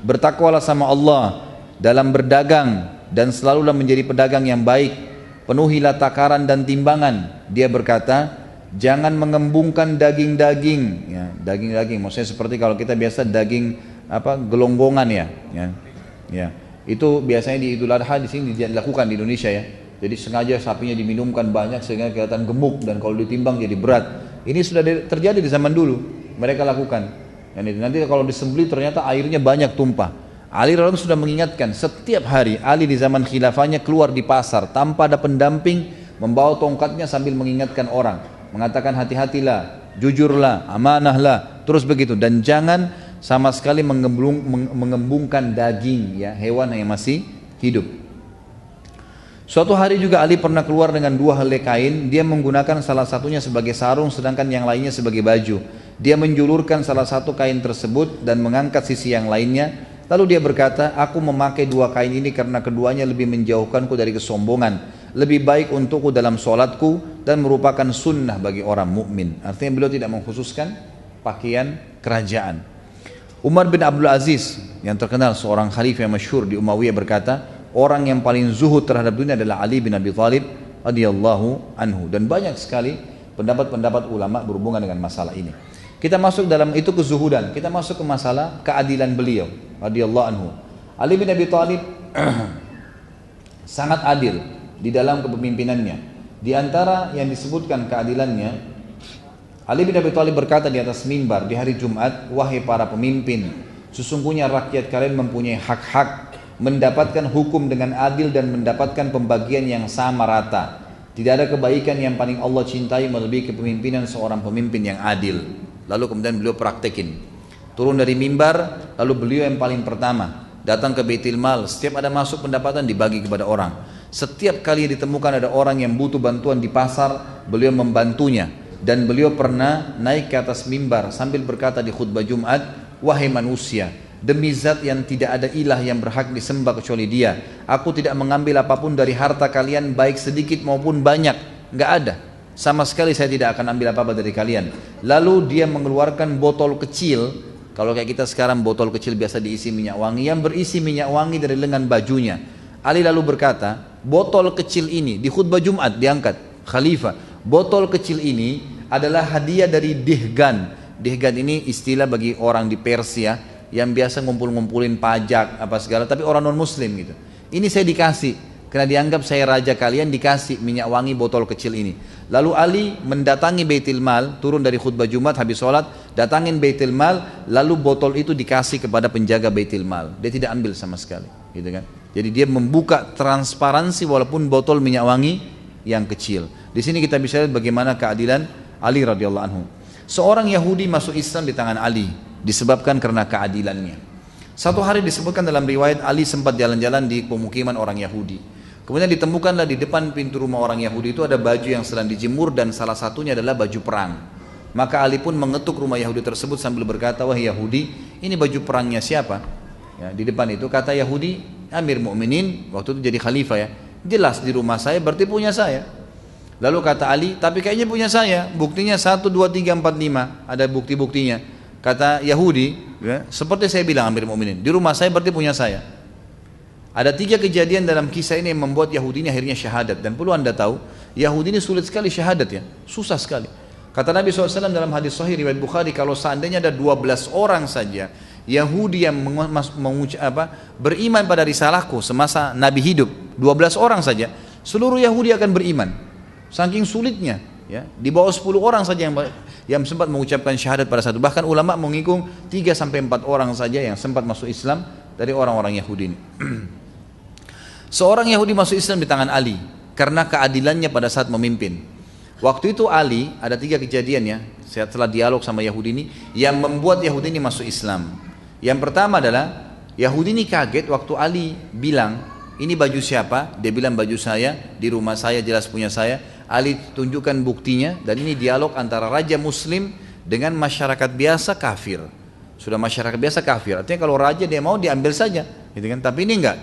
bertakwalah sama Allah dalam berdagang dan selalulah menjadi pedagang yang baik, penuhilah takaran dan timbangan. Dia berkata, jangan mengembungkan daging-daging, ya, daging-daging maksudnya seperti kalau kita biasa daging gelonggongan ya. Itu biasanya di Idul Adha di sini dilakukan di Indonesia ya. Jadi sengaja sapinya diminumkan banyak sehingga kelihatan gemuk dan kalau ditimbang jadi berat. Ini sudah terjadi di zaman dulu, mereka lakukan. Dan nanti kalau disembelih ternyata airnya banyak tumpah. Ali radhiyallahu anhu sudah mengingatkan setiap hari. Ali di zaman khilafahnya keluar di pasar tanpa ada pendamping, membawa tongkatnya sambil mengingatkan orang, mengatakan hati-hatilah, jujurlah, amanahlah, terus begitu. Dan jangan sama sekali mengembungkan daging ya, hewan yang masih hidup. Suatu hari juga Ali pernah keluar dengan 2 helai kain. Dia menggunakan salah satunya sebagai sarung sedangkan yang lainnya sebagai baju. Dia menjulurkan salah satu kain tersebut dan mengangkat sisi yang lainnya. Lalu dia berkata, aku memakai 2 kain ini karena keduanya lebih menjauhkanku dari kesombongan, lebih baik untukku dalam sholatku dan merupakan sunnah bagi orang mukmin. Artinya beliau tidak mengkhususkan pakaian kerajaan. Umar bin Abdul Aziz yang terkenal seorang khalifah yang masyhur di Umayyah berkata, orang yang paling zuhud terhadap dunia adalah Ali bin Abi Thalib radhiyallahu anhu. Dan banyak sekali pendapat-pendapat ulama berhubungan dengan masalah ini. Kita masuk dalam itu kezuhudan, kita masuk ke masalah keadilan beliau radhiyallahu anhu. Ali bin Abi Thalib sangat adil di dalam kepemimpinannya. Di antara yang disebutkan keadilannya, Ali bin Abi Thalib berkata di atas mimbar di hari Jumat, wahai para pemimpin, sesungguhnya rakyat kalian mempunyai hak-hak, mendapatkan hukum dengan adil dan mendapatkan pembagian yang sama rata. Tidak ada kebaikan yang paling Allah cintai melebihi kepemimpinan seorang pemimpin yang adil. Lalu kemudian beliau praktekin. Turun dari mimbar, lalu beliau yang paling pertama datang ke Baitul Mal. Setiap ada masuk pendapatan dibagi kepada orang. Setiap kali ditemukan ada orang yang butuh bantuan di pasar, beliau membantunya. Dan beliau pernah naik ke atas mimbar sambil berkata di khutbah Jumat, wahai manusia, demi zat yang tidak ada ilah yang berhak disembah kecuali dia, aku tidak mengambil apapun dari harta kalian baik sedikit maupun banyak, nggak ada sama sekali, saya tidak akan ambil apa-apa dari kalian. Lalu dia mengeluarkan botol kecil, kalau kayak kita sekarang botol kecil biasa diisi minyak wangi, yang berisi minyak wangi dari lengan bajunya. Ali lalu berkata, botol kecil ini di khutbah Jumat diangkat khalifah, botol kecil ini adalah hadiah dari Dihgan. Dihgan ini istilah bagi orang di Persia yang biasa ngumpul-ngumpulin pajak apa segala, tapi orang non muslim gitu. Ini saya dikasih karena dianggap saya raja kalian, dikasih minyak wangi botol kecil ini. Lalu Ali mendatangi Baitul Mal, turun dari khutbah Jumat habis sholat, datangin Baitul Mal, lalu botol itu dikasih kepada penjaga Baitul Mal. Dia tidak ambil sama sekali, gitu kan. Jadi dia membuka transparansi walaupun botol minyak wangi yang kecil. Di sini kita bisa lihat bagaimana keadilan Ali radhiyallahu anhu. Seorang Yahudi masuk Islam di tangan Ali disebabkan karena keadilannya. Satu hari disebutkan dalam riwayat Ali sempat jalan-jalan di pemukiman orang Yahudi. Kemudian ditemukanlah di depan pintu rumah orang Yahudi itu ada baju yang sedang dijemur dan salah satunya adalah baju perang. Maka Ali pun mengetuk rumah Yahudi tersebut sambil berkata, wahai Yahudi, ini baju perangnya siapa? Ya, di depan itu kata Yahudi, Amir Mukminin waktu itu jadi khalifah ya. Jelas di rumah saya berarti punya saya. Lalu kata Ali, tapi kayaknya punya saya. Buktinya 1, 2, 3, 4, 5. Ada bukti-buktinya. Kata Yahudi, ya, seperti saya bilang Amir Mukminin, di rumah saya berarti punya saya. Ada 3 kejadian dalam kisah ini yang membuat Yahudi ini akhirnya syahadat. Dan perlu anda tahu, Yahudi ini sulit sekali syahadat ya. Susah sekali. Kata Nabi SAW dalam hadis sahih riwayat Bukhari, kalau seandainya ada 12 orang saja Yahudi yang beriman pada risalahku semasa Nabi hidup, 12 orang saja, seluruh Yahudi akan beriman. Saking sulitnya, ya, di bawah 10 orang saja yang sempat mengucapkan syahadat pada satu. Bahkan ulama menghitung 3-4 orang saja yang sempat masuk Islam dari orang-orang Yahudi ini. Seorang Yahudi masuk Islam di tangan Ali karena keadilannya pada saat memimpin. Waktu itu Ali, ada 3 kejadian ya, setelah dialog sama Yahudi ini yang membuat Yahudi ini masuk Islam. Yang pertama adalah Yahudi ini kaget waktu Ali bilang, ini baju siapa? Dia bilang baju saya, di rumah saya, jelas punya saya. Ali tunjukkan buktinya, dan ini dialog antara raja muslim dengan masyarakat biasa kafir. Sudah masyarakat biasa kafir, artinya kalau raja dia mau diambil saja, gitu kan? Tapi ini enggak.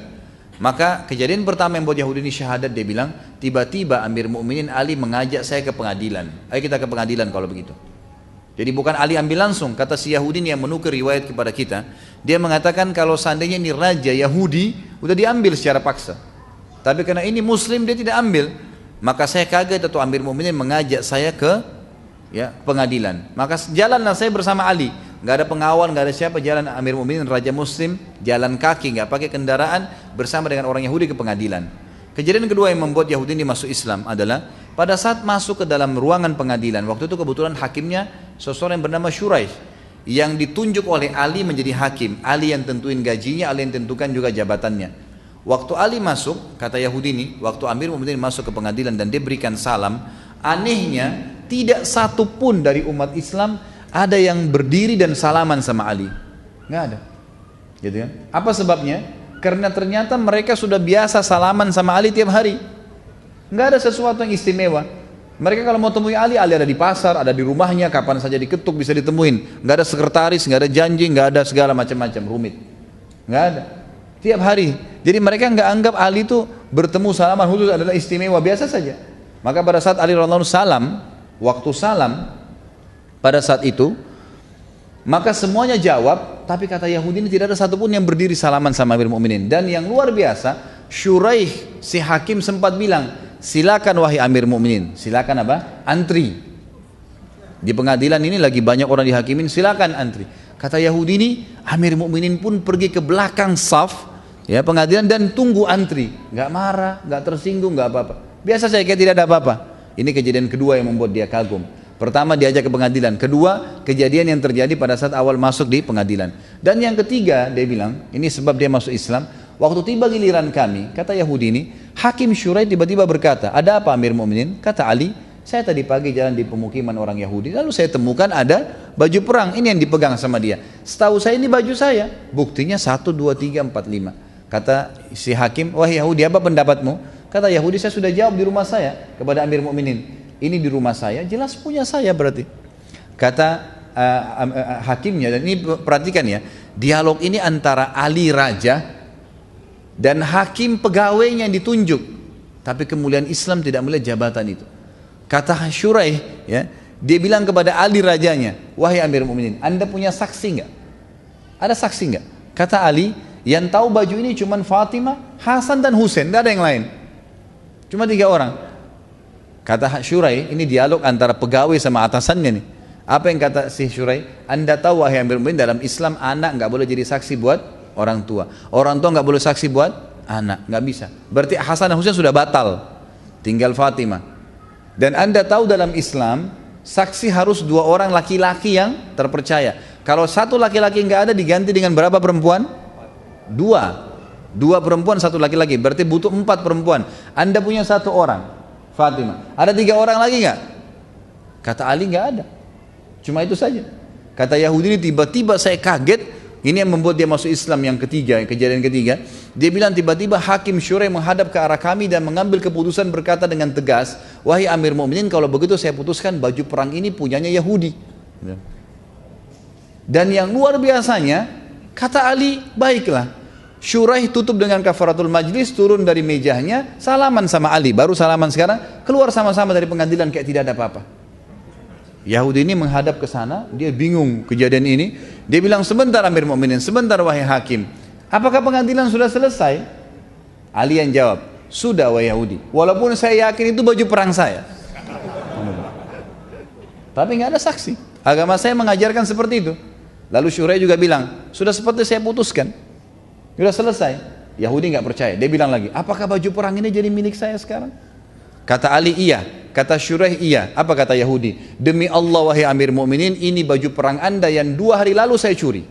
Maka kejadian pertama yang buat Yahudi ini syahadat, dia bilang, tiba-tiba Amir Mukminin Ali mengajak saya ke pengadilan. Ayo kita ke pengadilan kalau begitu. Jadi bukan Ali ambil langsung, kata si Yahudi ini yang menukir riwayat kepada kita. Dia mengatakan kalau seandainya ini raja Yahudi, udah diambil secara paksa. Tapi karena ini Muslim dia tidak ambil. Maka saya kaget atau Amir Mukminin mengajak saya ke pengadilan. Maka jalanlah saya bersama Ali. Nggak ada pengawal, nggak ada siapa, jalan Amir Mukminin raja Muslim, jalan kaki, nggak pakai kendaraan bersama dengan orang Yahudi ke pengadilan. Kejadian kedua yang membuat Yahudi ini masuk Islam adalah pada saat masuk ke dalam ruangan pengadilan. Waktu itu kebetulan hakimnya seseorang yang bernama Shuraih yang ditunjuk oleh Ali menjadi hakim. Ali yang tentuin gajinya, Ali yang tentukan juga jabatannya. Waktu Ali masuk, kata Yahudi ini, waktu Amir Mukminin masuk ke pengadilan dan dia berikan salam, anehnya tidak satu pun dari umat Islam ada yang berdiri dan salaman sama Ali. Nggak ada. Gitu kan? Apa sebabnya? Karena ternyata mereka sudah biasa salaman sama Ali tiap hari. Nggak ada sesuatu yang istimewa. Mereka kalau mau temui Ali, Ali ada di pasar, ada di rumahnya, kapan saja diketuk bisa ditemuin. Nggak ada sekretaris, nggak ada janji, nggak ada segala macam-macam rumit. Nggak ada. Tiap hari. Jadi mereka nggak anggap Ali itu bertemu salaman khusus adalah istimewa, biasa saja. Maka pada saat Ali radhiyallahu anhu salam, waktu salam pada saat itu, maka semuanya jawab, tapi kata Yahudi ini tidak ada satupun yang berdiri salaman sama Amir Mukminin. Dan yang luar biasa, Shuraih si hakim sempat bilang, silakan wahai Amir Mukminin, silakan apa? Antri. Di pengadilan ini lagi banyak orang dihakimin, silakan antri. Kata Yahudi ini, Amir Mukminin pun pergi ke belakang saf, pengadilan dan tunggu antri. Nggak marah, nggak tersinggung, nggak apa-apa. Biasa saja kayak tidak ada apa-apa. Ini kejadian kedua yang membuat dia kagum. Pertama diajak ke pengadilan, kedua kejadian yang terjadi pada saat awal masuk di pengadilan. Dan yang ketiga dia bilang, ini sebab dia masuk Islam, waktu tiba giliran kami, kata Yahudi ini, Hakim Shuraih tiba-tiba berkata, ada apa Amir Mukminin? Kata Ali, saya tadi pagi jalan di pemukiman orang Yahudi, lalu saya temukan ada baju perang, ini yang dipegang sama dia. Setahu saya ini baju saya, buktinya 1, 2, 3, 4, 5. Kata si Hakim, wah Yahudi apa pendapatmu? Kata Yahudi, saya sudah jawab di rumah saya kepada Amir Mukminin. Ini di rumah saya, jelas punya saya berarti. Kata hakimnya, dan ini perhatikan ya, dialog ini antara Ali raja dan hakim pegawainya yang ditunjuk. Tapi kemuliaan Islam tidak melihat jabatan itu. Kata Shuraih, dia bilang kepada Ali rajanya, wahai Amir Mukminin, Anda punya saksi enggak? Ada saksi enggak? Kata Ali, yang tahu baju ini cuma Fatimah, Hasan dan Husain, tidak ada yang lain. Cuma 3 orang. Kata Shuraih, ini dialog antara pegawai sama atasannya nih. Apa yang kata si Shuraih? Anda tahu wahai Amir Mukminin, dalam Islam anak nggak boleh jadi saksi buat orang tua. Orang tua nggak boleh saksi buat anak, nggak bisa. Berarti Hasan dan Husain sudah batal, tinggal Fatimah. Dan Anda tahu dalam Islam saksi harus 2 orang laki-laki yang terpercaya. Kalau 1 laki-laki nggak ada, diganti dengan berapa perempuan? 2 perempuan 1 laki-laki. Berarti butuh 4 perempuan. Anda punya 1 orang. Fatimah. Ada 3 orang lagi nggak? Kata Ali nggak ada. Cuma itu saja. Kata Yahudi ini tiba-tiba saya kaget. Ini yang membuat dia masuk Islam yang ketiga, kejadian ketiga. Dia bilang tiba-tiba Hakim Shuraih menghadap ke arah kami dan mengambil keputusan berkata dengan tegas, wahai Amir Mukminin, kalau begitu saya putuskan baju perang ini punyanya Yahudi. Dan yang luar biasanya, kata Ali, baiklah. Shuraih tutup dengan kafaratul majlis, turun dari mejanya, salaman sama Ali, baru salaman sekarang, keluar sama-sama dari pengadilan kayak tidak ada apa-apa. Yahudi ini menghadap ke sana, dia bingung kejadian ini. Dia bilang, sebentar Amir Mukminin, sebentar wahai hakim. Apakah pengadilan sudah selesai? Ali yang jawab, sudah wahai Yahudi. Walaupun saya yakin itu baju perang saya. Tapi nggak ada saksi. Agama saya mengajarkan seperti itu. Lalu Shuraih juga bilang, sudah seperti saya putuskan. Sudah selesai. Yahudi nggak percaya. Dia bilang lagi, apakah baju perang ini jadi milik saya sekarang? Kata Ali, iya. Kata Shuraih, iya. Apa kata Yahudi? Demi Allah wahai Amir Mukminin, ini baju perang Anda yang 2 hari lalu saya curi.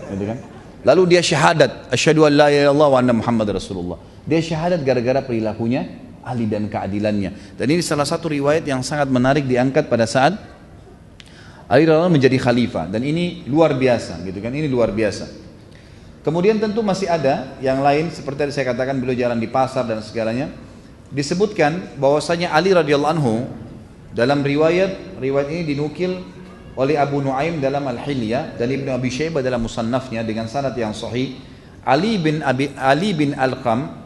Gitu kan? Lalu dia syahadat, asyhadu an la ilaha illallah wa anna Muhammad Rasulullah. Dia syahadat gara-gara perilakunya Ali dan keadilannya. Dan ini salah satu riwayat yang sangat menarik diangkat pada saat Ali radhiyallahu anhu menjadi khalifah. Dan ini luar biasa, gitu kan? Ini luar biasa. Kemudian tentu masih ada yang lain, seperti yang saya katakan beliau jalan di pasar dan segalanya. Disebutkan bahwasanya Ali radhiyallahu anhu dalam riwayat ini dinukil oleh Abu Nuaim dalam Al-Hilyah dan Ibnu Abi Syaibah dalam Musannafnya dengan sanad yang sahih. Ali bin Alqam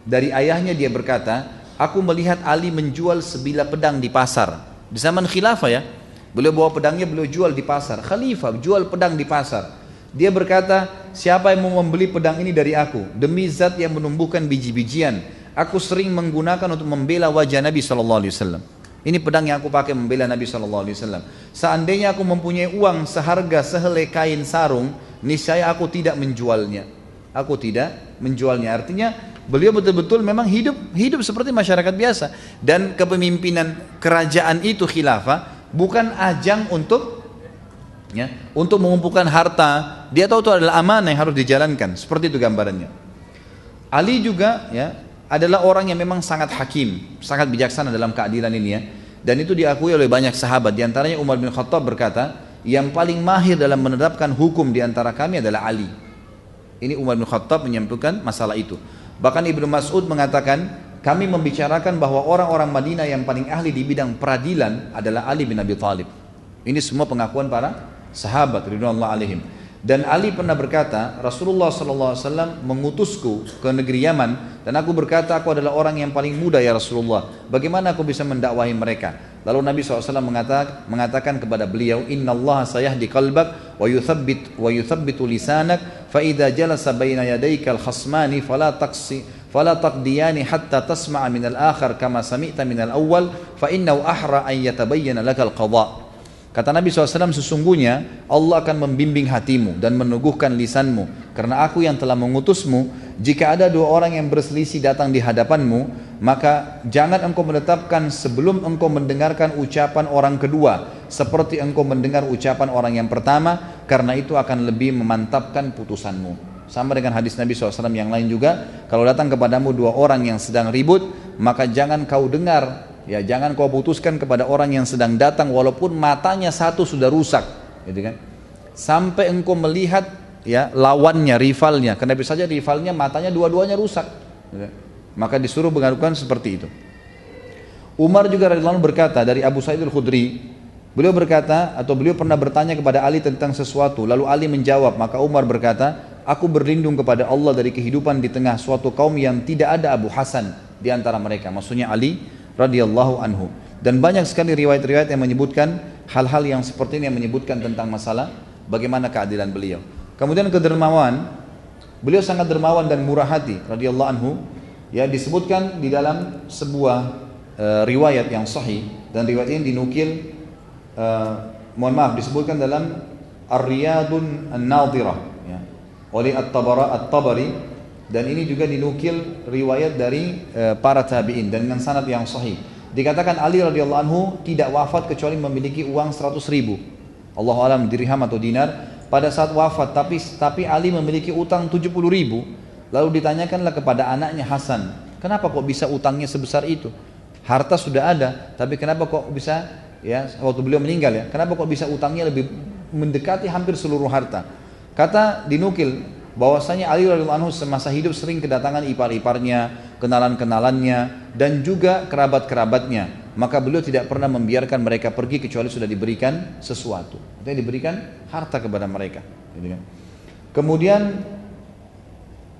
dari ayahnya dia berkata, aku melihat Ali menjual sebilah pedang di pasar di zaman khilafah ya. Beliau bawa pedangnya, beliau jual di pasar. Khalifah jual pedang di pasar. Dia berkata, siapa yang mau membeli pedang ini dari aku? Demi zat yang menumbuhkan biji-bijian, aku sering menggunakan untuk membela wajah Nabi SAW. Ini pedang yang aku pakai membela Nabi SAW. Seandainya aku mempunyai uang seharga sehelai kain sarung, niscaya aku tidak menjualnya. Aku tidak menjualnya. Artinya beliau betul-betul memang hidup seperti masyarakat biasa. Dan kepemimpinan kerajaan itu khilafah bukan ajang untuk mengumpulkan harta. Dia tahu itu adalah amanah yang harus dijalankan. Seperti itu gambarannya. Ali juga adalah orang yang memang sangat hakim, sangat bijaksana dalam keadilan ini ya. Dan itu diakui oleh banyak sahabat. Di antaranya Umar bin Khattab berkata, yang paling mahir dalam menerapkan hukum di antara kami adalah Ali. Ini Umar bin Khattab menyampaikan masalah itu. Bahkan Ibnu Mas'ud mengatakan, kami membicarakan bahwa orang-orang Madinah yang paling ahli di bidang peradilan adalah Ali bin Abi Thalib. Ini semua pengakuan para sahabat ridwanullah alaihim. Dan Ali pernah berkata, Rasulullah SAW mengutusku ke negeri Yaman, dan aku berkata, aku adalah orang yang paling muda ya Rasulullah, bagaimana aku bisa mendakwahi mereka? Lalu Nabi SAW mengatakan kepada beliau, Inna Allah sayahdi qalbak wa yuthabbitu lisanak, fa idha jalasa baina yadayka al-khasmani fala taqdiyani hatta tasma'a min al-akhar kama sami'ta min al-awwal, fa innahu ahra an yatabayyana laka al-qadha. Kata Nabi SAW, sesungguhnya Allah akan membimbing hatimu dan meneguhkan lisanmu. Karena aku yang telah mengutusmu, jika ada dua orang yang berselisih datang di hadapanmu, maka jangan engkau menetapkan sebelum engkau mendengarkan ucapan orang kedua, seperti engkau mendengar ucapan orang yang pertama, karena itu akan lebih memantapkan putusanmu. Sama dengan hadis Nabi SAW yang lain juga, kalau datang kepadamu dua orang yang sedang ribut, maka jangan kau dengar, jangan kau putuskan kepada orang yang sedang datang walaupun matanya satu sudah rusak, gitu kan? Sampai engkau melihat lawannya, rivalnya. Karena bisa saja rivalnya matanya dua-duanya rusak, gitu kan? Maka disuruh mengadukan seperti itu. Umar juga radhiyallahu anhu berkata dari Abu Sa'id al-Khudri, beliau berkata atau beliau pernah bertanya kepada Ali tentang sesuatu, lalu Ali menjawab, maka Umar berkata, aku berlindung kepada Allah dari kehidupan di tengah suatu kaum yang tidak ada Abu Hasan di antara mereka. Maksudnya Ali radhiyallahu anhu. Dan banyak sekali riwayat-riwayat yang menyebutkan hal-hal yang seperti ini, yang menyebutkan tentang masalah bagaimana keadilan beliau. Kemudian kedermawan, beliau sangat dermawan dan murah hati radhiyallahu anhu. Disebutkan di dalam sebuah riwayat yang sahih, dan riwayat ini dinukil disebutkan dalam Ar-Riyadun An-Nadhirah oleh At-Tabari. Dan ini juga dinukil riwayat dari para tabi'in dan dengan sanad yang sahih. Dikatakan Ali radhiyallahu anhu tidak wafat kecuali memiliki uang 100.000, Allahu alam dirham atau dinar pada saat wafat. Tapi Ali memiliki utang 70.000. Lalu ditanyakanlah kepada anaknya Hasan, kenapa kok bisa utangnya sebesar itu? Harta sudah ada, tapi kenapa kok bisa waktu beliau meninggal kenapa kok bisa utangnya lebih mendekati hampir seluruh harta? Kata dinukil bahwasanya Ali radhiyallahu anhu semasa hidup sering kedatangan ipar-iparnya, kenalan-kenalannya, dan juga kerabat-kerabatnya. Maka beliau tidak pernah membiarkan mereka pergi kecuali sudah diberikan sesuatu. Artinya diberikan harta kepada mereka. Kemudian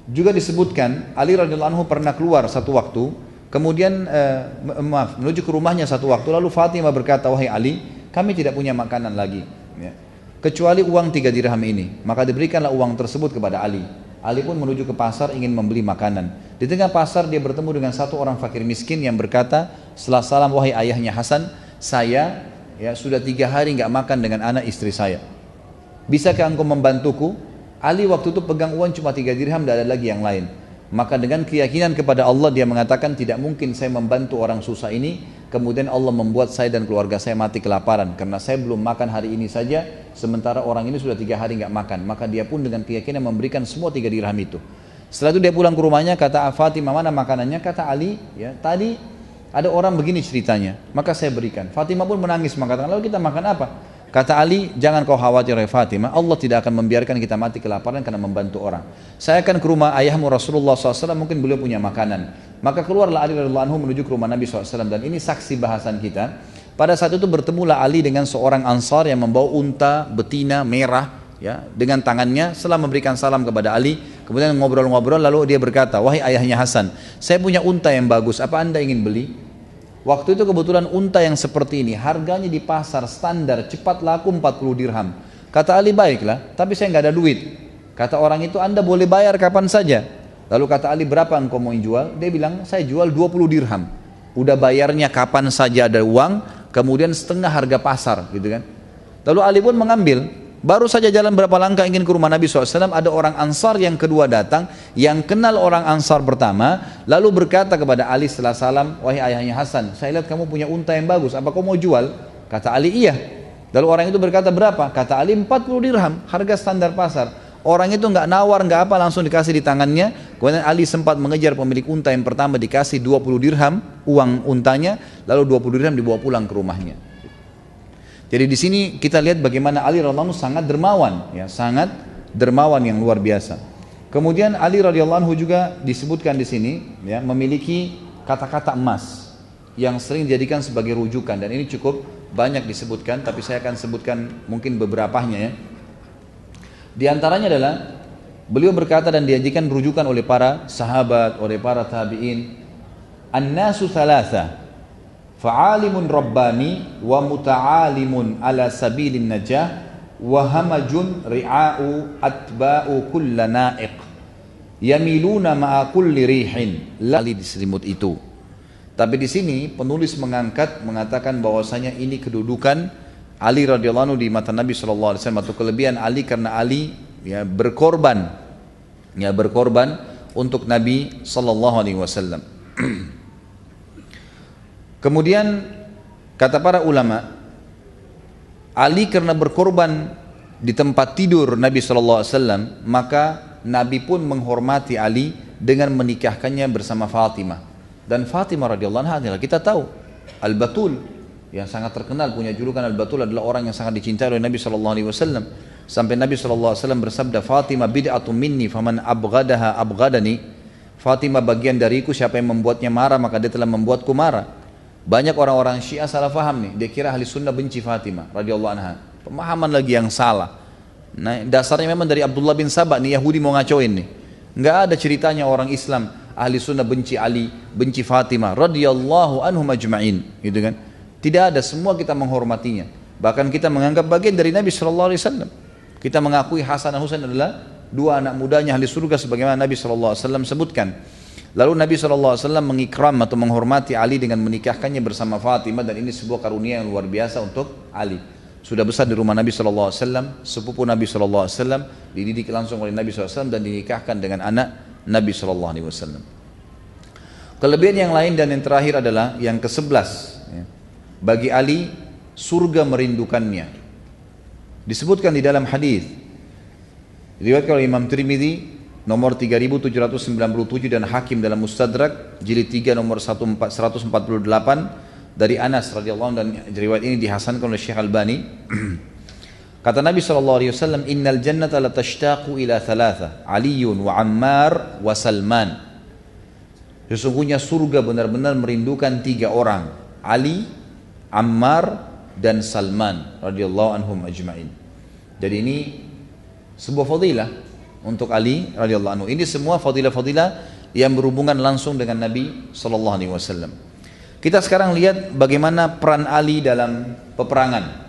juga disebutkan Ali radhiyallahu anhu pernah keluar satu waktu, kemudian menuju ke rumahnya satu waktu, lalu Fatimah berkata, wahai Ali, kami tidak punya makanan lagi, kecuali uang 3 dirham ini. Maka diberikanlah uang tersebut kepada Ali. Ali pun menuju ke pasar ingin membeli makanan. Di tengah pasar dia bertemu dengan satu orang fakir miskin yang berkata setelah salam, wahai ayahnya Hasan, saya sudah 3 hari nggak makan dengan anak istri saya. Bisakah engkau membantuku? Ali waktu itu pegang uang cuma 3 dirham, tidak ada lagi yang lain. Maka dengan keyakinan kepada Allah dia mengatakan, tidak mungkin saya membantu orang susah ini kemudian Allah membuat saya dan keluarga saya mati kelaparan, karena saya belum makan hari ini saja sementara orang ini sudah 3 hari nggak makan. Maka dia pun dengan keyakinan memberikan semua 3 dirham itu. Setelah itu dia pulang ke rumahnya, kata Fatimah, mana makanannya? Kata Ali, tadi ada orang begini ceritanya, maka saya berikan. Fatimah pun menangis mengatakan, lalu kita makan apa? Kata Ali, jangan kau khawatir ya Fatimah, Allah tidak akan membiarkan kita mati kelaparan karena membantu orang. Saya akan ke rumah ayahmu Rasulullah SAW, mungkin beliau punya makanan. Maka keluarlah Ali radhiyallahu anhu menuju ke rumah Nabi SAW, dan ini saksi bahasan kita. Pada saat itu bertemulah Ali dengan seorang Ansar yang membawa unta betina merah, dengan tangannya. Setelah memberikan salam kepada Ali, kemudian ngobrol-ngobrol, lalu dia berkata, wahai ayahnya Hasan, saya punya unta yang bagus, apa anda ingin beli? Waktu itu kebetulan unta yang seperti ini harganya di pasar standar cepat laku 40 dirham. Kata Ali, baiklah, tapi saya nggak ada duit. Kata orang itu, Anda boleh bayar kapan saja. Lalu kata Ali, berapa engkau mau jual? Dia bilang, saya jual 20 dirham. Udah bayarnya kapan saja ada uang, kemudian setengah harga pasar gitu kan. Lalu Ali pun mengambil. Baru saja jalan berapa langkah ingin ke rumah Nabi SAW, ada orang Ansar yang kedua datang, yang kenal orang Ansar pertama, lalu berkata kepada Ali setelah salam, wahai ayahnya Hasan, saya lihat kamu punya unta yang bagus, apa kau mau jual? Kata Ali, iya. Lalu orang itu berkata, berapa? Kata Ali, 40 dirham, harga standar pasar. Orang itu nggak nawar, nggak apa, langsung dikasih di tangannya. Kemudian Ali sempat mengejar pemilik unta yang pertama, dikasih 20 dirham uang untanya, lalu 20 dirham dibawa pulang ke rumahnya. Jadi di sini kita lihat bagaimana Ali radhiyallahu anhu sangat dermawan, ya, sangat dermawan yang luar biasa. Kemudian Ali radhiyallahu anhu juga disebutkan di sini, ya, memiliki kata-kata emas yang sering dijadikan sebagai rujukan, dan ini cukup banyak disebutkan, tapi saya akan sebutkan mungkin beberapanya ya. Di antaranya adalah beliau berkata dan dijadikan rujukan oleh para sahabat, oleh para tabi'in, an-nasu thalatha, fa'alimun rabbani wa muta'alimun ala sabilin najah wa hamajun ri'a'u atba'u kulla na'iq yamiluna ma'a kulli rihin. Lali diselimut itu. Tapi di sini penulis mengatakan bahwasanya ini kedudukan Ali radhiyallahu anhu di mata Nabi sallallahu alaihi wasallam, atau kelebihan Ali karena Ali ya berkorban untuk Nabi sallallahu alaihi wasallam. Kemudian kata para ulama, Ali karena berkorban di tempat tidur Nabi SAW, maka Nabi pun menghormati Ali dengan menikahkannya bersama Fatimah. Dan Fatimah radhiyallahu anha adalah, kita tahu, Al-Batul, yang sangat terkenal, punya julukan Al-Batul, adalah orang yang sangat dicintai oleh Nabi SAW. Sampai Nabi SAW bersabda, Fatimah bid'atun minni faman abghadaha abghadani. Fatimah bagian dariku, siapa yang membuatnya marah maka dia telah membuatku marah. Banyak orang-orang Syiah salah faham nih, dia kira ahli sunnah benci Fatimah radhiyallahu anha. Pemahaman lagi yang salah. Nah, dasarnya memang dari Abdullah bin Sabah nih, Yahudi mau ngacoin nih. Nggak ada ceritanya orang Islam ahli sunnah benci Ali, benci Fatimah radhiyallahu anhum ajma'in, gitu kan? Tidak ada, semua kita menghormatinya. Bahkan kita menganggap bagian dari Nabi sallallahu alaihi wasallam. Kita mengakui Hasan dan Husain adalah dua anak mudanya ahli surga sebagaimana Nabi sallallahu alaihi wasallam sebutkan. Lalu Nabi SAW mengikram atau menghormati Ali dengan menikahkannya bersama Fatimah, dan ini sebuah karunia yang luar biasa untuk Ali. Sudah besar di rumah Nabi SAW, sepupu Nabi SAW, dididik langsung oleh Nabi SAW dan dinikahkan dengan anak Nabi SAW. Kelebihan yang lain dan yang terakhir adalah yang ke-11. Bagi Ali, surga merindukannya. Disebutkan di dalam hadis, diriwayatkan oleh Imam Tirmidzi nomor 3797 dan Hakim dalam Mustadrak jilid 3 nomor 148 dari Anas radhiyallahu anhu, dan riwayat ini dihasankan oleh Syekh Albani. Kata Nabi SAW, innal jannata latashtaqu ila thalatha, Aliyun wa Ammar wa Salman. Sesungguhnya surga benar-benar merindukan 3 orang, Ali, Ammar dan Salman radhiyallahu anhum ajma'in. Jadi ini sebuah fadilah untuk Ali radhiyallahu anhu. Ini semua fadilah-fadilah yang berhubungan langsung dengan Nabi sallallahu alaihi wasallam. Kita sekarang lihat bagaimana peran Ali dalam peperangan.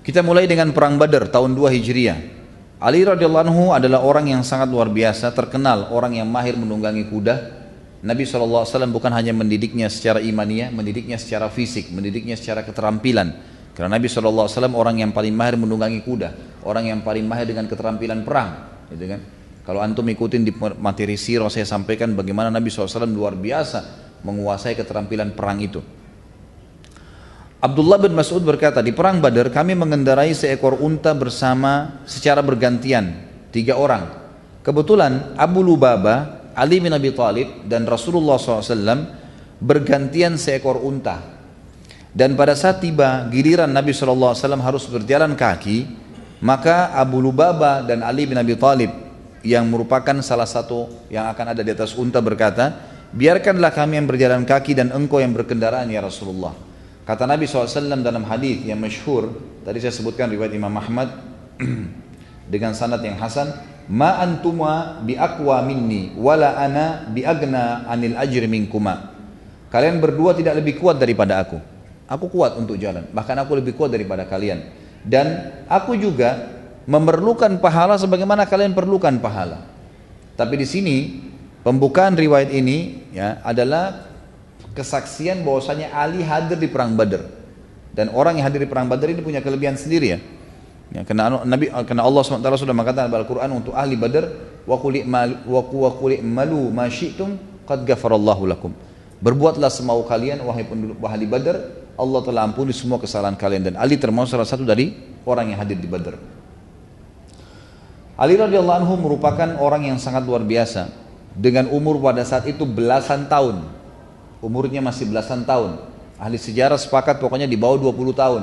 Kita mulai dengan perang Badar tahun 2 Hijriah. Ali radhiyallahu anhu adalah orang yang sangat luar biasa, terkenal orang yang mahir menunggangi kuda. Nabi sallallahu alaihi wasallam bukan hanya mendidiknya secara imaniah, mendidiknya secara fisik, mendidiknya secara keterampilan. Karena Nabi SAW orang yang paling mahir menunggangi kuda, orang yang paling mahir dengan keterampilan perang, gitu kan? Kalau antum ikutin di materi sirah saya sampaikan bagaimana Nabi SAW luar biasa menguasai keterampilan perang itu. Abdullah bin Mas'ud berkata, di perang Badar kami mengendarai seekor unta bersama secara bergantian, 3 orang. Kebetulan Abu Lubabah, Ali bin Abi Thalib dan Rasulullah SAW bergantian seekor unta. Dan pada saat tiba giliran Nabi SAW harus berjalan kaki, maka Abu Lubabah dan Ali bin Abi Thalib yang merupakan salah satu yang akan ada di atas unta berkata, biarkanlah kami yang berjalan kaki dan engkau yang berkendaraan ya Rasulullah. Kata Nabi SAW dalam hadis yang masyhur, tadi saya sebutkan riwayat Imam Ahmad dengan sanad yang hasan, ma antuma bi aqwa minni wala ana bi agna anil ajri minkuma. Kalian berdua tidak lebih kuat daripada aku. Aku kuat untuk jalan, bahkan aku lebih kuat daripada kalian. Dan aku juga memerlukan pahala sebagaimana kalian perlukan pahala. Tapi di sini pembukaan riwayat ini ya adalah kesaksian bahwasanya Ali hadir di perang Badar. Dan orang yang hadir di perang Badar ini punya kelebihan sendiri ya. Ya, karena Allah SWT sudah mengatakan dalam Al-Quran untuk ahli Badar, wa qul i'malu ma syi'tum qad ghafarallahu lakum. Berbuatlah semau kalian wahai penduduk ahli Badar, Allah telah ampuni semua kesalahan kalian. Dan Ali termasuk salah satu dari orang yang hadir di Badar. Ali radhiyallahu anhu merupakan orang yang sangat luar biasa, dengan umur pada saat itu belasan tahun. Umurnya masih belasan tahun. Ahli sejarah sepakat pokoknya di bawah 20 tahun.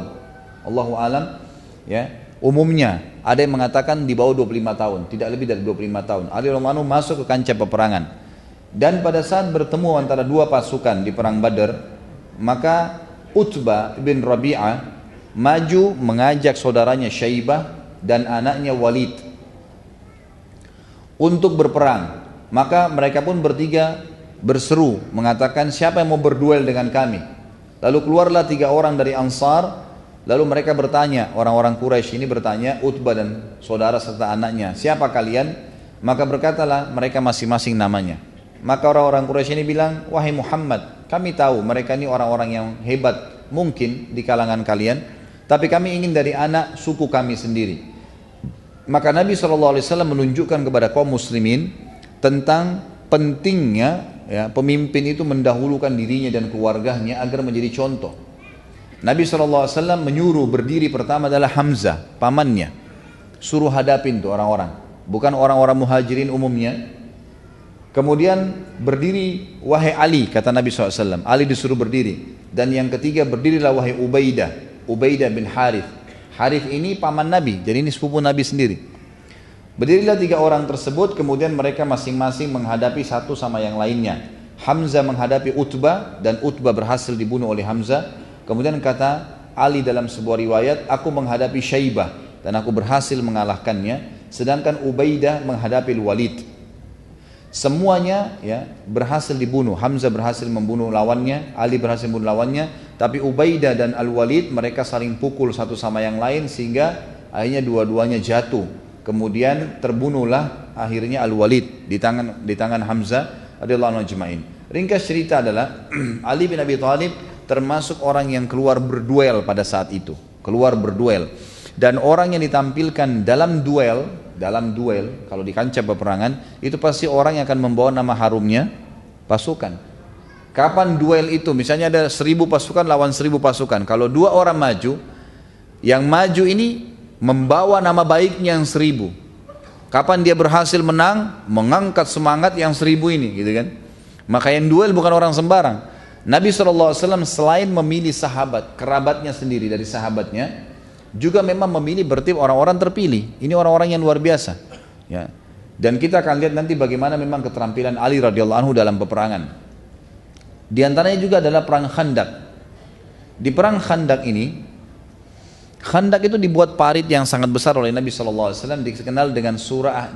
Allahu alam ya. Umumnya ada yang mengatakan di bawah 25 tahun, tidak lebih dari 25 tahun. Ali radhiyallahu anhu masuk ke kancah peperangan. Dan pada saat bertemu antara dua pasukan di perang Badar, maka Utbah bin Rabi'ah maju mengajak saudaranya Syaibah dan anaknya Walid untuk berperang. Maka mereka pun bertiga berseru mengatakan, siapa yang mau berduel dengan kami? Lalu keluarlah 3 orang dari Ansar. Lalu mereka bertanya, orang-orang Quraisy ini bertanya, Utbah dan saudara serta anaknya, siapa kalian? Maka berkatalah mereka masing-masing namanya. Maka orang-orang Quraisy ini bilang, wahai Muhammad, kami tahu mereka ini orang-orang yang hebat mungkin di kalangan kalian, tapi kami ingin dari anak suku kami sendiri. Maka Nabi SAW menunjukkan kepada kaum muslimin tentang pentingnya ya, pemimpin itu mendahulukan dirinya dan keluarganya agar menjadi contoh. Nabi SAW menyuruh berdiri pertama adalah Hamzah, pamannya. Suruh hadapin tuh orang-orang, bukan orang-orang muhajirin umumnya. Kemudian berdiri wahai Ali, kata Nabi SAW. Ali disuruh berdiri. Dan yang ketiga berdirilah wahai Ubaidah bin Harith. Harith ini paman Nabi, jadi ini sepupu Nabi sendiri. Berdirilah 3 orang tersebut, kemudian mereka masing-masing menghadapi satu sama yang lainnya. Hamzah menghadapi Utbah dan Utbah berhasil dibunuh oleh Hamzah. Kemudian kata Ali dalam sebuah riwayat, aku menghadapi Syaibah dan aku berhasil mengalahkannya. Sedangkan Ubaidah menghadapi Walid. Semuanya ya berhasil dibunuh. Hamzah berhasil membunuh lawannya, Ali berhasil membunuh lawannya. Tapi Ubaidah dan Al-Walid mereka saling pukul satu sama yang lain sehingga akhirnya dua-duanya jatuh. Kemudian terbunuhlah akhirnya Al-Walid di tangan Hamzah radhiyallahu anhu ajma'in. Ringkas cerita adalah Ali bin Abi Thalib termasuk orang yang keluar berduel pada saat itu, keluar berduel. Dan orang yang ditampilkan dalam duel kalau di kancah peperangan itu pasti orang yang akan membawa nama harumnya pasukan. Kapan duel itu? Misalnya ada 1000 pasukan lawan 1000 pasukan. Kalau 2 orang maju, yang maju ini membawa nama baiknya yang 1000. Kapan dia berhasil menang, mengangkat semangat yang 1000 ini, gitu kan? Maka yang duel bukan orang sembarang. Nabi SAW selain memilih sahabat, kerabatnya sendiri dari sahabatnya, juga memang memilih bertip orang-orang terpilih. Ini orang-orang yang luar biasa. Ya. Dan kita akan lihat nanti bagaimana memang keterampilan Ali radhiyallahu anhu dalam peperangan. Di antaranya juga adalah perang Khandaq. Di perang Khandaq ini, Khandaq itu dibuat parit yang sangat besar oleh Nabi SAW, dikenal dengan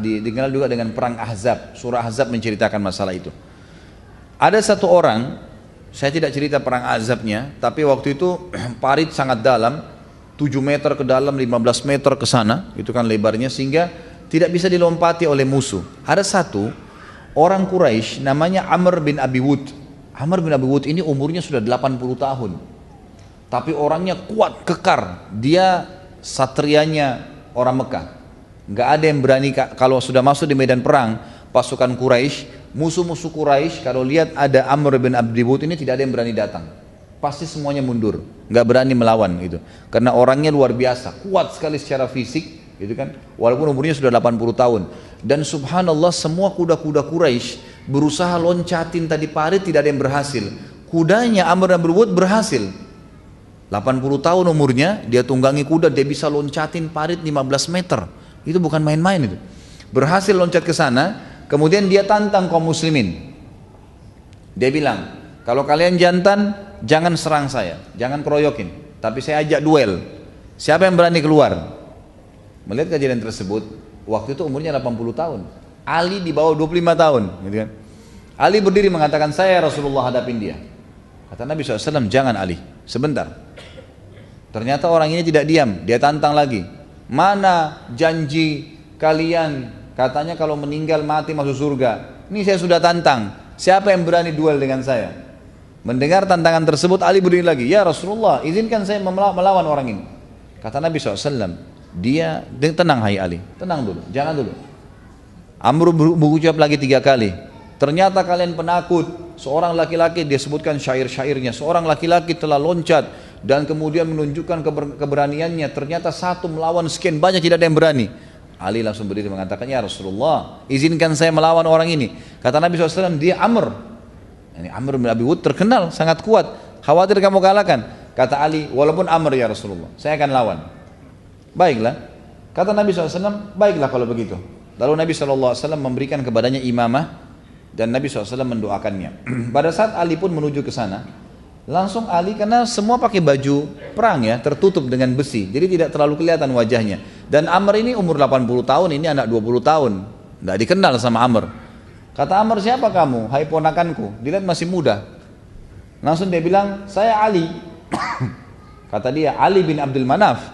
dikenal juga dengan perang Ahzab. Surah Ahzab menceritakan masalah itu. Ada satu orang, saya tidak cerita perang Ahzabnya, tapi waktu itu parit sangat dalam, 7 meter ke dalam, 15 meter ke sana, itu kan lebarnya, sehingga tidak bisa dilompati oleh musuh. Ada satu orang Quraisy namanya Amr bin Abi Wud. Amr bin Abi Wud ini umurnya sudah 80 tahun. Tapi orangnya kuat, kekar. Dia satrianya orang Mekah. Nggak ada yang berani kalau sudah masuk di medan perang, pasukan Quraisy, musuh-musuh Quraisy kalau lihat ada Amr bin Abi Wud ini tidak ada yang berani datang. Pasti semuanya mundur, nggak berani melawan gitu. Karena orangnya luar biasa, kuat sekali secara fisik, gitu kan. Walaupun umurnya sudah 80 tahun. Dan subhanallah semua kuda-kuda Quraisy berusaha loncatin tadi parit, tidak ada yang berhasil. Kudanya Amr bin Abi Wud berhasil. 80 tahun umurnya, dia tunggangi kuda, dia bisa loncatin parit 15 meter. Itu bukan main-main itu. Berhasil loncat ke sana, kemudian dia tantang kaum muslimin. Dia bilang, kalau kalian jantan, jangan serang saya, jangan keroyokin, tapi saya ajak duel. Siapa yang berani keluar? Melihat kejadian tersebut, waktu itu umurnya 80 tahun. Ali di bawah 25 tahun, gitu kan. Ali berdiri mengatakan, saya Rasulullah hadapin dia. Kata Nabi SAW, jangan Ali, sebentar. Ternyata orang ini tidak diam, dia tantang lagi. Mana janji kalian, katanya kalau meninggal mati masuk surga. Ini saya sudah tantang, siapa yang berani duel dengan saya? Mendengar tantangan tersebut, Ali berdiri lagi. Ya Rasulullah, izinkan saya melawan orang ini. Kata Nabi SAW, dia tenang hai Ali, tenang dulu, jangan dulu. Amr berucap lagi 3 kali. Ternyata kalian penakut. Seorang laki-laki, dia sebutkan syair-syairnya, seorang laki-laki telah loncat dan kemudian menunjukkan keberaniannya. Ternyata satu melawan sekian banyak, tidak ada yang berani. Ali langsung berdiri mengatakan, ya Rasulullah, izinkan saya melawan orang ini. Kata Nabi SAW, dia Amr. Ini Amr bin Abi Wud terkenal sangat kuat, khawatir kamu kalahkan. Kata Ali, walaupun Amr ya Rasulullah, saya akan lawan. Baiklah, kata Nabi SAW, baiklah kalau begitu. Lalu Nabi SAW memberikan kepadanya imamah dan Nabi SAW mendoakannya. Pada saat Ali pun menuju ke sana, langsung Ali, karena semua pakai baju perang ya, tertutup dengan besi, jadi tidak terlalu kelihatan wajahnya. Dan Amr ini umur 80 tahun, ini anak 20 tahun, tidak dikenal sama Amr. Kata Amr, siapa kamu? Hai ponakanku, dilihat masih muda. Langsung dia bilang, saya Ali. Kata dia, Ali bin Abdul Manaf.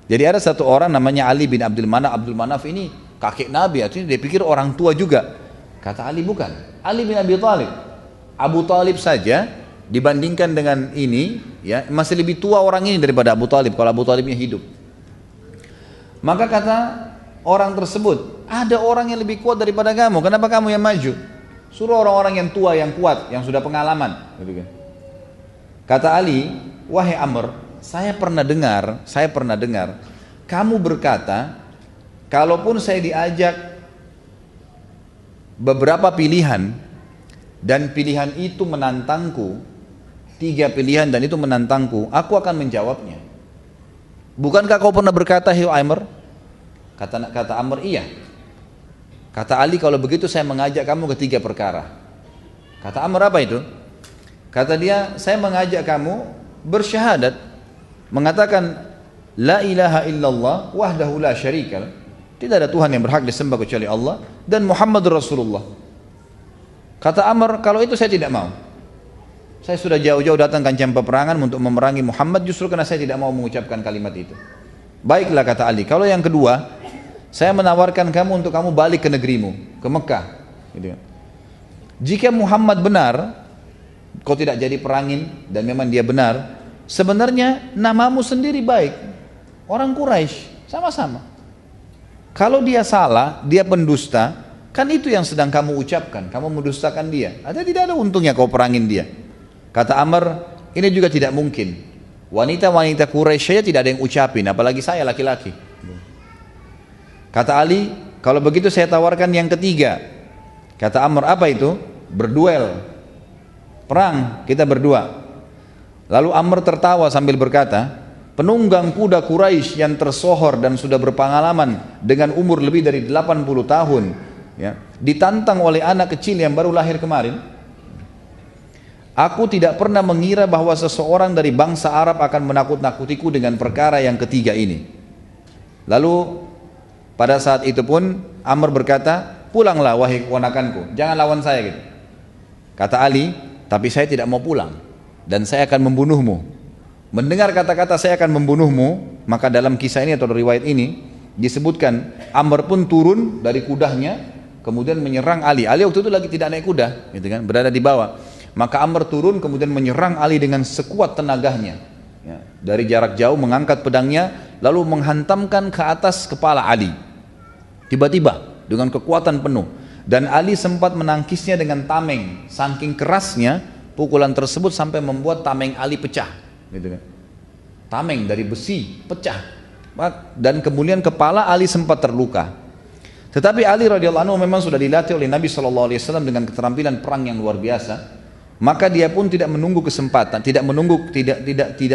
Jadi ada satu orang namanya Ali bin Abdul Manaf. Abdul Manaf ini kakek Nabi, artinya dia pikir orang tua juga. Kata Ali, bukan, Ali bin Abi Thalib. Abu Thalib saja dibandingkan dengan ini ya, masih lebih tua orang ini daripada Abu Thalib kalau Abu Thalibnya hidup. Maka kata orang tersebut, ada orang yang lebih kuat daripada kamu, kenapa kamu yang maju? Suruh orang-orang yang tua, yang kuat, yang sudah pengalaman. Kata Ali, wahai Amr, saya pernah dengar kamu berkata, kalaupun saya diajak beberapa pilihan dan pilihan itu menantangku, 3 pilihan dan itu menantangku, aku akan menjawabnya. Bukankah kau pernah berkata, hai Amr? Kata Amr, iya. Kata Ali, kalau begitu saya mengajak kamu ke 3 perkara. Kata Amr, apa itu? Kata dia, saya mengajak kamu bersyahadat, mengatakan la ilaha illallah wahdahu la syarikal, tidak ada Tuhan yang berhak disembah kecuali Allah, dan Muhammadur Rasulullah. Kata Amr, kalau itu saya tidak mau. Saya sudah jauh-jauh datang kancah peperangan untuk memerangi Muhammad justru karena saya tidak mau mengucapkan kalimat itu. Baiklah, kata Ali, kalau yang kedua, saya menawarkan kamu untuk kamu balik ke negerimu, ke Mekah gitu. Jika Muhammad benar, kau tidak jadi perangin, dan memang dia benar, sebenarnya namamu sendiri baik, orang Quraisy, sama-sama. Kalau dia salah, dia pendusta, kan itu yang sedang kamu ucapkan, kamu mendustakan dia. Tidak ada untungnya kau perangin dia. Kata Amr, ini juga tidak mungkin. Wanita-wanita Quraisy saja tidak ada yang ucapin, apalagi saya laki-laki. Kata Ali, kalau begitu saya tawarkan yang ketiga. Kata Amr, apa itu? Berduel, perang, kita berdua. Lalu Amr tertawa sambil berkata, penunggang kuda Quraisy yang tersohor dan sudah berpengalaman dengan umur lebih dari 80 tahun ya, ditantang oleh anak kecil yang baru lahir kemarin. Aku tidak pernah mengira bahwa seseorang dari bangsa Arab akan menakut-nakutiku dengan perkara yang ketiga ini. Lalu pada saat itu pun Amr berkata, pulanglah wahai keponakanku, jangan lawan saya gitu. Kata Ali, tapi saya tidak mau pulang dan saya akan membunuhmu. Mendengar kata-kata saya akan membunuhmu, maka dalam kisah ini atau riwayat ini disebutkan Amr pun turun dari kudanya kemudian menyerang Ali. Ali waktu itu lagi tidak naik kuda, gitu kan, berada di bawah. Maka Amr turun kemudian menyerang Ali dengan sekuat tenaganya ya, dari jarak jauh mengangkat pedangnya lalu menghantamkan ke atas kepala Ali tiba-tiba dengan kekuatan penuh, dan Ali sempat menangkisnya dengan tameng. Saking kerasnya pukulan tersebut sampai membuat tameng Ali pecah gitu kan. Tameng dari besi pecah, dan kemudian kepala Ali sempat terluka. Tetapi Ali radhiyallahu anhu memang sudah dilatih oleh Nabi SAW dengan keterampilan perang yang luar biasa. Maka dia pun tidak menunggu kesempatan, tidak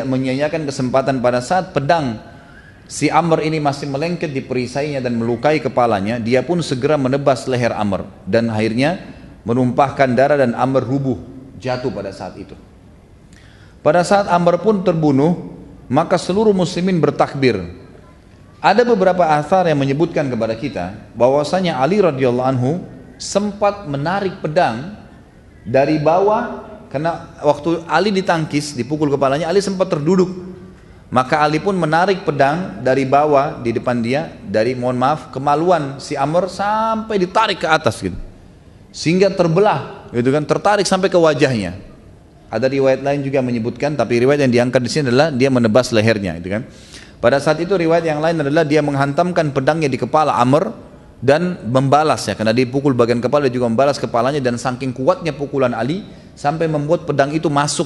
menyia-nyiakan kesempatan. Pada saat pedang si Amr ini masih melengket di perisainya dan melukai kepalanya, dia pun segera menebas leher Amr dan akhirnya menumpahkan darah dan Amr rubuh jatuh pada saat itu. Pada saat Amr pun terbunuh, maka seluruh muslimin bertakbir. Ada beberapa athar yang menyebutkan kepada kita bahwasanya Ali radhiyallahu anhu sempat menarik pedang dari bawah Karena waktu Ali ditangkis, dipukul kepalanya, Ali sempat terduduk. Maka Ali pun menarik pedang dari bawah di depan dia, dari mohon maaf kemaluan si Amr sampai ditarik ke atas gitu. Sehingga terbelah gitu kan, tertarik sampai ke wajahnya. Ada riwayat lain juga menyebutkan, tapi riwayat yang diangkat di sini adalah dia menebas lehernya gitu kan. Pada saat itu riwayat yang lain adalah dia menghantamkan pedangnya di kepala Amr dan membalas ya, karena dipukul bagian kepala dia juga membalas kepalanya, dan saking kuatnya pukulan Ali sampai membuat pedang itu masuk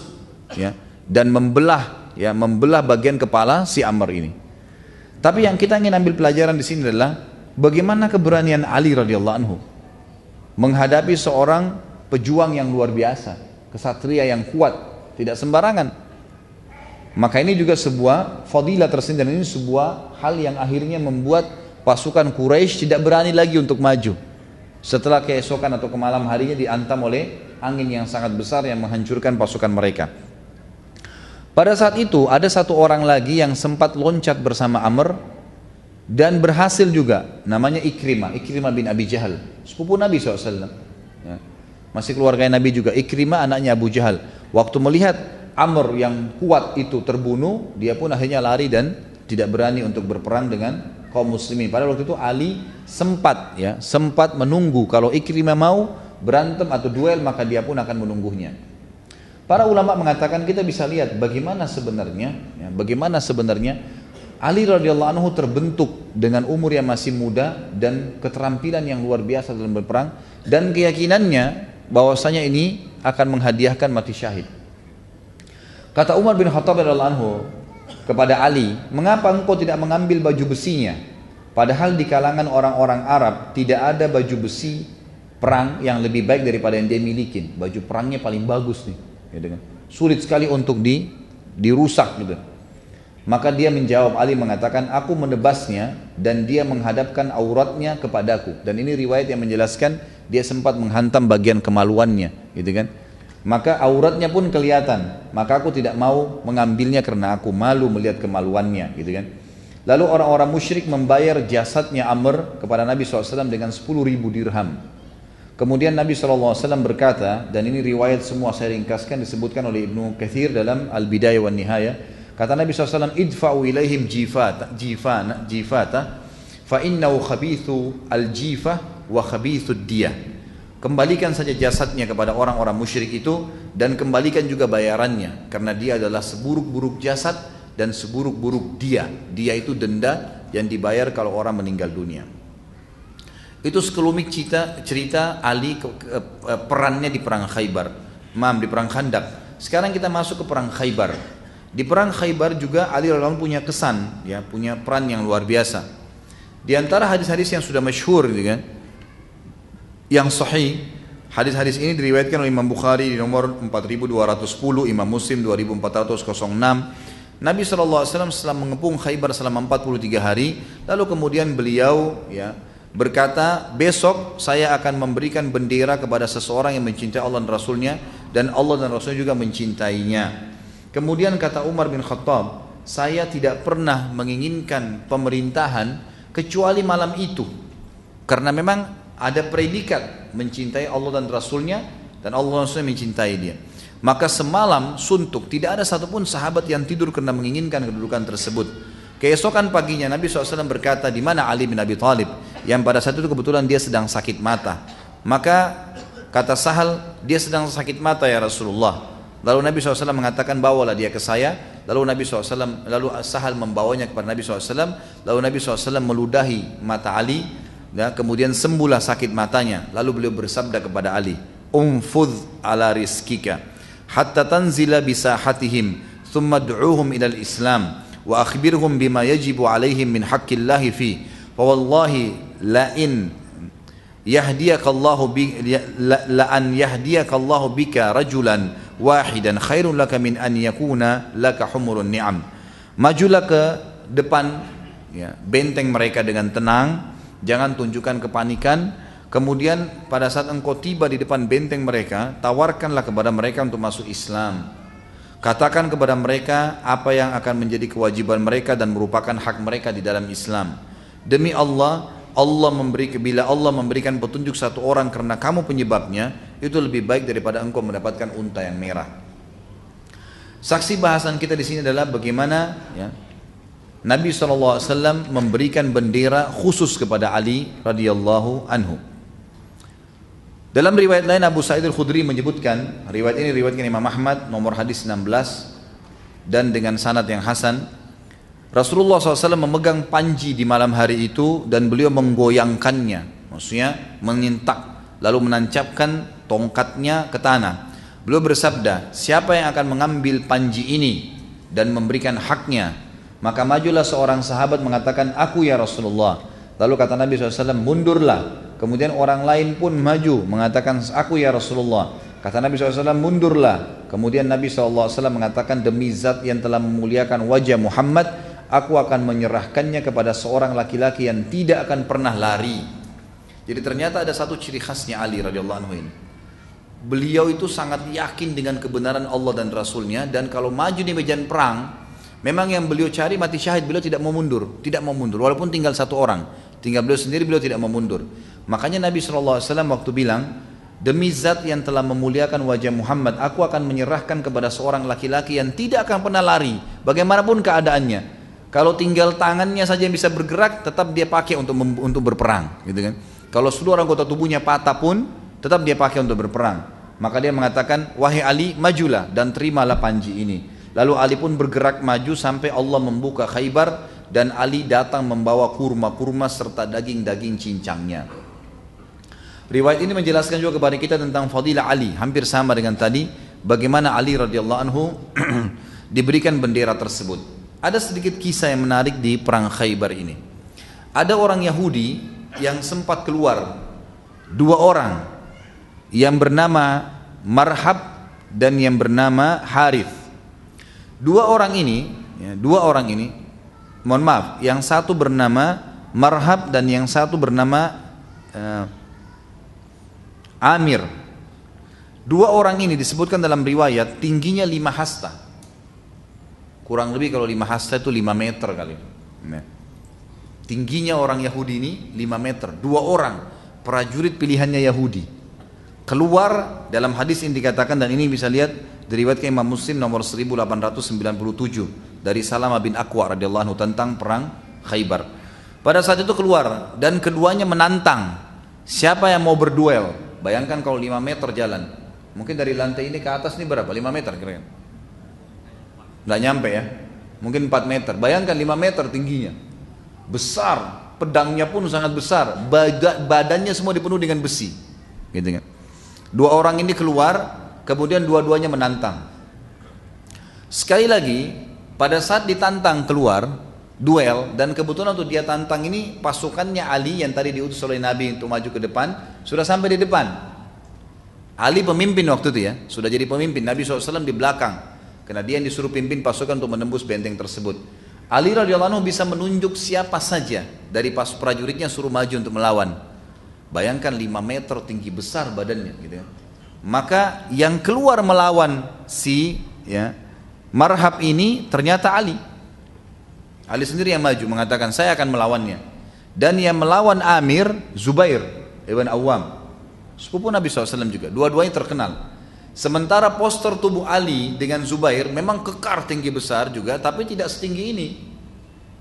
ya dan membelah bagian kepala si Amr ini. Tapi yang kita ingin ambil pelajaran di sini adalah bagaimana keberanian Ali radhiyallahu anhu menghadapi seorang pejuang yang luar biasa, kesatria yang kuat, tidak sembarangan. Maka ini juga sebuah fadilah tersendiri, dan ini sebuah hal yang akhirnya membuat pasukan Quraisy tidak berani lagi untuk maju. Setelah keesokan atau ke malam harinya diantam oleh angin yang sangat besar yang menghancurkan pasukan mereka. Pada saat itu ada satu orang lagi yang sempat loncat bersama Amr dan berhasil juga, namanya Ikrimah bin Abi Jahal, sepupu Nabi SAW ya. Masih keluarga Nabi juga. Ikrimah anaknya Abu Jahal. Waktu melihat Amr yang kuat itu terbunuh, dia pun akhirnya lari dan tidak berani untuk berperang dengan kaum muslimin. Padahal waktu itu Ali sempat menunggu kalau Ikrimah mau berantem atau duel, maka dia pun akan menunggunya. Para ulama mengatakan kita bisa lihat bagaimana sebenarnya Ali radhiyallahu anhu terbentuk dengan umur yang masih muda dan keterampilan yang luar biasa dalam berperang, dan keyakinannya bahwasanya ini akan menghadiahkan mati syahid. Kata Umar bin Khattab radhiyallahu anhu kepada Ali, mengapa engkau tidak mengambil baju besinya? Padahal di kalangan orang-orang Arab tidak ada baju besi perang yang lebih baik daripada yang dia miliki. Baju perangnya paling bagus nih, gitu kan. Sulit sekali untuk dirusak gitu. Maka dia menjawab, Ali mengatakan, aku menebasnya dan dia menghadapkan auratnya kepadaku. Dan ini riwayat yang menjelaskan dia sempat menghantam bagian kemaluannya, gitu kan. Maka auratnya pun kelihatan, maka aku tidak mau mengambilnya karena aku malu melihat kemaluannya, gitu kan. Lalu orang-orang musyrik membayar jasadnya Amr kepada Nabi SAW dengan 10.000 dirham. Kemudian Nabi SAW berkata, dan ini riwayat semua saya ringkaskan, disebutkan oleh Ibnu Katsir dalam Al-Bidayah wan Nihayah. Kata Nabi SAW, idfa'u ilaihim jifata fa innahu khabithu al-jifah wa khabithu diyah. Kembalikan saja jasadnya kepada orang-orang musyrik itu, dan kembalikan juga bayarannya, karena dia adalah seburuk-buruk jasad dan seburuk-buruk dia. Dia itu denda yang dibayar kalau orang meninggal dunia. Itu sekelumit cerita Ali perannya di perang Khaybar, di perang Khandaq. Sekarang kita masuk ke perang Khaybar. Di perang Khaybar juga Ali radhiyallahu anhu punya kesan, ya, punya peran yang luar biasa. Di antara hadis-hadis yang sudah masyhur, gitu kan, yang sahih, hadis-hadis ini diriwayatkan oleh Imam Bukhari di nomor 4210, Imam Muslim 2406. Nabi SAW setelah mengepung Khaybar selama 43 hari, lalu kemudian beliau berkata, besok saya akan memberikan bendera kepada seseorang yang mencintai Allah dan Rasulnya, dan Allah dan Rasulnya juga mencintainya. Kemudian kata Umar bin Khattab, saya tidak pernah menginginkan pemerintahan kecuali malam itu, karena memang ada predikat mencintai Allah dan Rasulnya, dan Allah dan Rasulnya mencintai dia. Maka semalam suntuk, tidak ada satupun sahabat yang tidur karena menginginkan kedudukan tersebut. Keesokan paginya Nabi SAW berkata, di mana Ali bin Abi Thalib? Yang pada saat itu kebetulan dia sedang sakit mata. Maka kata Sahal, dia sedang sakit mata ya Rasulullah. Lalu Nabi SAW mengatakan, bawalah dia ke saya. Lalu Sahal membawanya kepada Nabi SAW. Lalu Nabi SAW meludahi mata Ali, kemudian sembuhlah sakit matanya. Lalu beliau bersabda kepada Ali, umfudh ala rizkika hatta tanzila bisahatihim thumma du'uhum ilal islam wa akhbirhum bima yajibu alaihim min haqqillahi fi fa wallahi la an yahdiyakallahu bika rajulan wahidan khairun laka min an yakuna laka humurun ni'am. Majulah ke depan benteng mereka dengan tenang, jangan tunjukkan kepanikan. Kemudian pada saat engkau tiba di depan benteng mereka, tawarkanlah kepada mereka untuk masuk Islam. Katakan kepada mereka apa yang akan menjadi kewajiban mereka dan merupakan hak mereka di dalam Islam. Demi Allah, bila Allah memberikan petunjuk satu orang karena kamu penyebabnya, itu lebih baik daripada engkau mendapatkan unta yang merah. Saksi bahasan kita di sini adalah bagaimana ya, Nabi SAW memberikan bendera khusus kepada Ali radhiyallahu anhu. Dalam riwayat lain Abu Sa'id Al-Khudri menyebutkan, riwayat ini riwayatkan Imam Ahmad nomor hadis 16 dan dengan sanad yang hasan, Rasulullah SAW memegang panji di malam hari itu dan beliau menggoyangkannya, maksudnya mengintak, lalu menancapkan tongkatnya ke tanah. Beliau bersabda, siapa yang akan mengambil panji ini dan memberikan haknya, maka majulah seorang sahabat mengatakan, aku ya Rasulullah. Lalu kata Nabi SAW, mundurlah. Kemudian orang lain pun maju mengatakan, aku ya Rasulullah. Kata Nabi SAW, mundurlah. Kemudian Nabi SAW mengatakan, demi zat yang telah memuliakan wajah Muhammad, aku akan menyerahkannya kepada seorang laki-laki yang tidak akan pernah lari. Jadi ternyata ada satu ciri khasnya Ali radhiyallahu anhu ini. Beliau itu sangat yakin dengan kebenaran Allah dan Rasulnya, dan kalau maju di medan perang, memang yang beliau cari mati syahid, beliau tidak mau mundur, walaupun tinggal satu orang, tinggal beliau sendiri, beliau tidak mau mundur. Makanya Nabi SAW waktu bilang, demi zat yang telah memuliakan wajah Muhammad, aku akan menyerahkan kepada seorang laki-laki yang tidak akan pernah lari, bagaimanapun keadaannya. Kalau tinggal tangannya saja yang bisa bergerak, tetap dia pakai untuk berperang, gitu kan. Kalau seluruh anggota tubuhnya patah pun, tetap dia pakai untuk berperang. Maka dia mengatakan, wahai Ali, majulah dan terimalah panji ini. Lalu Ali pun bergerak maju sampai Allah membuka Khaybar, dan Ali datang membawa kurma-kurma serta daging-daging cincangnya. Riwayat ini menjelaskan juga kepada kita tentang fadilah Ali, hampir sama dengan tadi, bagaimana Ali radhiyallahu anhu diberikan bendera tersebut. Ada sedikit kisah yang menarik di perang Khaybar ini. Ada orang Yahudi yang sempat keluar, dua orang, yang bernama Marhab dan yang bernama Harith. Dua orang ini, mohon maaf, yang satu bernama Marhab dan yang satu bernama Amir. Dua orang ini disebutkan dalam riwayat tingginya 5 hasta. Kurang lebih kalau 5 hasta itu 5 meter kali. Tingginya orang Yahudi ini 5 meter. Dua orang prajurit pilihannya Yahudi keluar. Dalam hadis ini dikatakan, dan ini bisa lihat diriwayatkan Imam Muslim nomor 1897 dari Salamah bin Aqwa radhiyallahu anhu tentang perang Khaybar. Pada saat itu keluar dan keduanya menantang siapa yang mau berduel. Bayangkan kalau 5 meter jalan, mungkin dari lantai ini ke atas ini berapa? 5 meter kira-kira? Nggak nyampe ya, mungkin 4 meter. Bayangkan 5 meter tingginya, besar, pedangnya pun sangat besar, badannya semua dipenuhi dengan besi, gitu kan. Dua orang ini keluar, kemudian dua-duanya menantang. Sekali lagi, pada saat ditantang keluar duel, dan kebetulan untuk dia tantang ini pasukannya Ali yang tadi diutus oleh Nabi untuk maju ke depan sudah sampai di depan. Ali pemimpin waktu itu ya, sudah jadi pemimpin. Nabi SAW di belakang, karena dia yang disuruh pimpin pasukan untuk menembus benteng tersebut. Ali radhiyallahu anhu bisa menunjuk siapa saja dari prajuritnya suruh maju untuk melawan. Bayangkan 5 meter tinggi, besar badannya, gitu ya. Maka yang keluar melawan si Marhab ini ternyata Ali. Ali sendiri yang maju mengatakan, saya akan melawannya. Dan yang melawan Amir, Zubair ibn Awam, sepupu Nabi SAW juga. Dua-duanya terkenal. Sementara poster tubuh Ali dengan Zubair memang kekar tinggi besar juga, tapi tidak setinggi ini.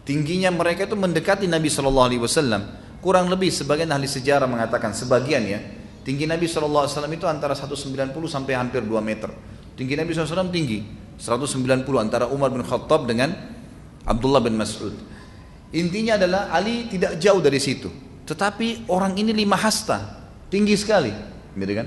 Tingginya mereka itu mendekati Nabi SAW. Kurang lebih sebagian ahli sejarah mengatakan, sebagian ya, tinggi Nabi SAW itu antara 190 sampai hampir 2 meter. Tinggi Nabi SAW tinggi 190, antara Umar bin Khattab dengan Abdullah bin Mas'ud. Intinya adalah Ali tidak jauh dari situ, tetapi orang ini 5 hasta, tinggi sekali, gitu kan?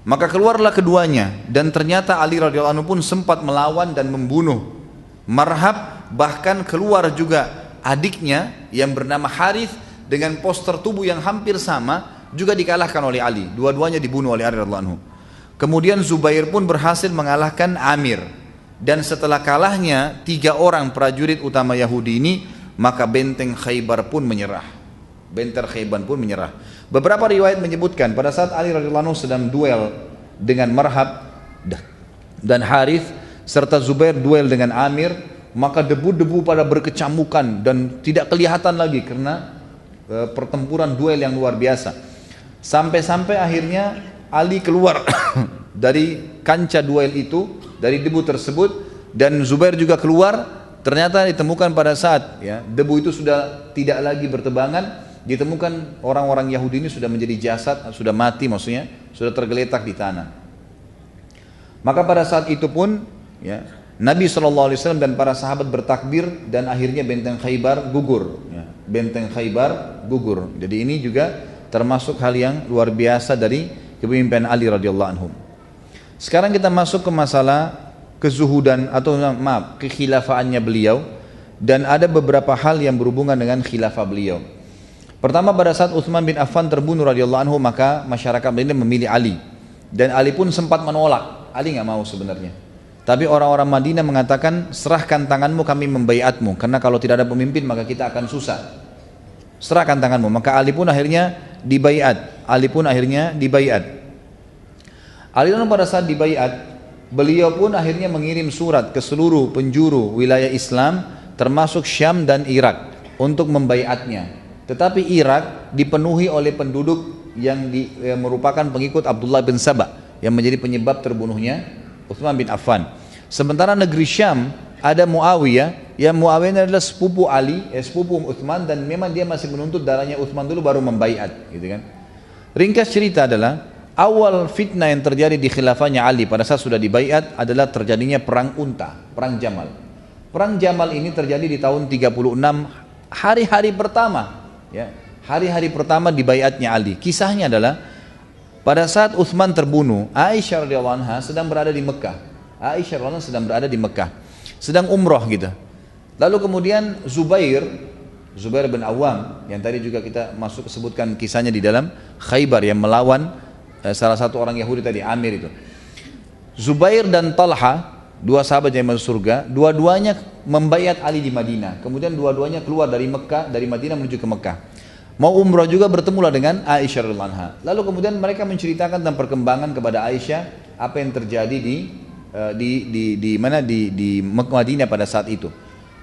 Maka keluarlah keduanya, dan ternyata Ali radhiyallahu anhu pun sempat melawan dan membunuh Marhab. Bahkan keluar juga adiknya yang bernama Harith dengan poster tubuh yang hampir sama, juga dikalahkan oleh Ali. Dua-duanya dibunuh oleh Ali radhiyallahu anhu. Kemudian Zubair pun berhasil mengalahkan Amir. Dan setelah kalahnya 3 orang prajurit utama Yahudi ini, maka benteng Khaybar pun menyerah. Benteng Khaybar pun menyerah. Beberapa riwayat menyebutkan pada saat Ali radhiyallahu anhu sedang duel dengan Marhab dan Harith, serta Zubair duel dengan Amir, maka debu-debu pada berkecamukan dan tidak kelihatan lagi karena pertempuran duel yang luar biasa. Sampai-sampai akhirnya Ali keluar dari kancah duel itu, dari debu tersebut, dan Zubair juga keluar. Ternyata ditemukan pada saat debu itu sudah tidak lagi bertebangan, ditemukan orang-orang Yahudi ini sudah menjadi jasad, sudah mati maksudnya, sudah tergeletak di tanah. Maka pada saat itu pun Nabi SAW dan para sahabat bertakbir dan akhirnya benteng Khaybar gugur. Benteng Khaybar gugur. Jadi ini juga termasuk hal yang luar biasa dari kepemimpinan Ali radhiyallahu anhu. Sekarang kita masuk ke masalah kezuhudan atau kekhilafaannya beliau, dan ada beberapa hal yang berhubungan dengan khilafah beliau. Pertama, pada saat Utsman bin Affan terbunuh radhiyallahu anhu, maka masyarakat Madinah memilih Ali, dan Ali pun sempat menolak. Ali nggak mau sebenarnya, tapi orang-orang Madinah mengatakan, serahkan tanganmu, kami membaiatmu, karena kalau tidak ada pemimpin maka kita akan susah. Serahkan tanganmu. Maka Ali pun akhirnya dibaiat. Ali pada saat dibaiat, beliau pun akhirnya mengirim surat ke seluruh penjuru wilayah Islam termasuk Syam dan Irak untuk membaiatnya. Tetapi Irak dipenuhi oleh penduduk yang merupakan pengikut Abdullah bin Sabah yang menjadi penyebab terbunuhnya Utsman bin Affan. Sementara negeri Syam ada Muawiyah, yang Muawiyah adalah sepupu Ali, sepupu Utsman, dan memang dia masih menuntut darahnya Utsman dulu baru membaiat, gitu kan. Ringkas cerita adalah awal fitnah yang terjadi di khilafahnya Ali pada saat sudah dibaiat adalah terjadinya perang unta, perang Jamal. Perang Jamal ini terjadi di tahun 36, hari-hari pertama, hari-hari pertama dibaiatnya Ali. Kisahnya adalah pada saat Utsman terbunuh, Aisyah radhiyallahu anha sedang berada di Mekah. Sedang umroh gitu. Lalu kemudian Zubair bin Awam, yang tadi juga kita sebutkan kisahnya di dalam Khaybar, yang melawan salah satu orang Yahudi tadi, Amir itu. Zubair dan Talha, dua sahabat yang masuk surga, dua-duanya membaiat Ali di Madinah. Kemudian dua-duanya keluar dari Mekah, dari Madinah menuju ke Mekah. Mau umrah juga, bertemulah dengan Aisyah radhiyallahu anha. Lalu kemudian mereka menceritakan tentang perkembangan kepada Aisyah, apa yang terjadi di Madinah pada saat itu.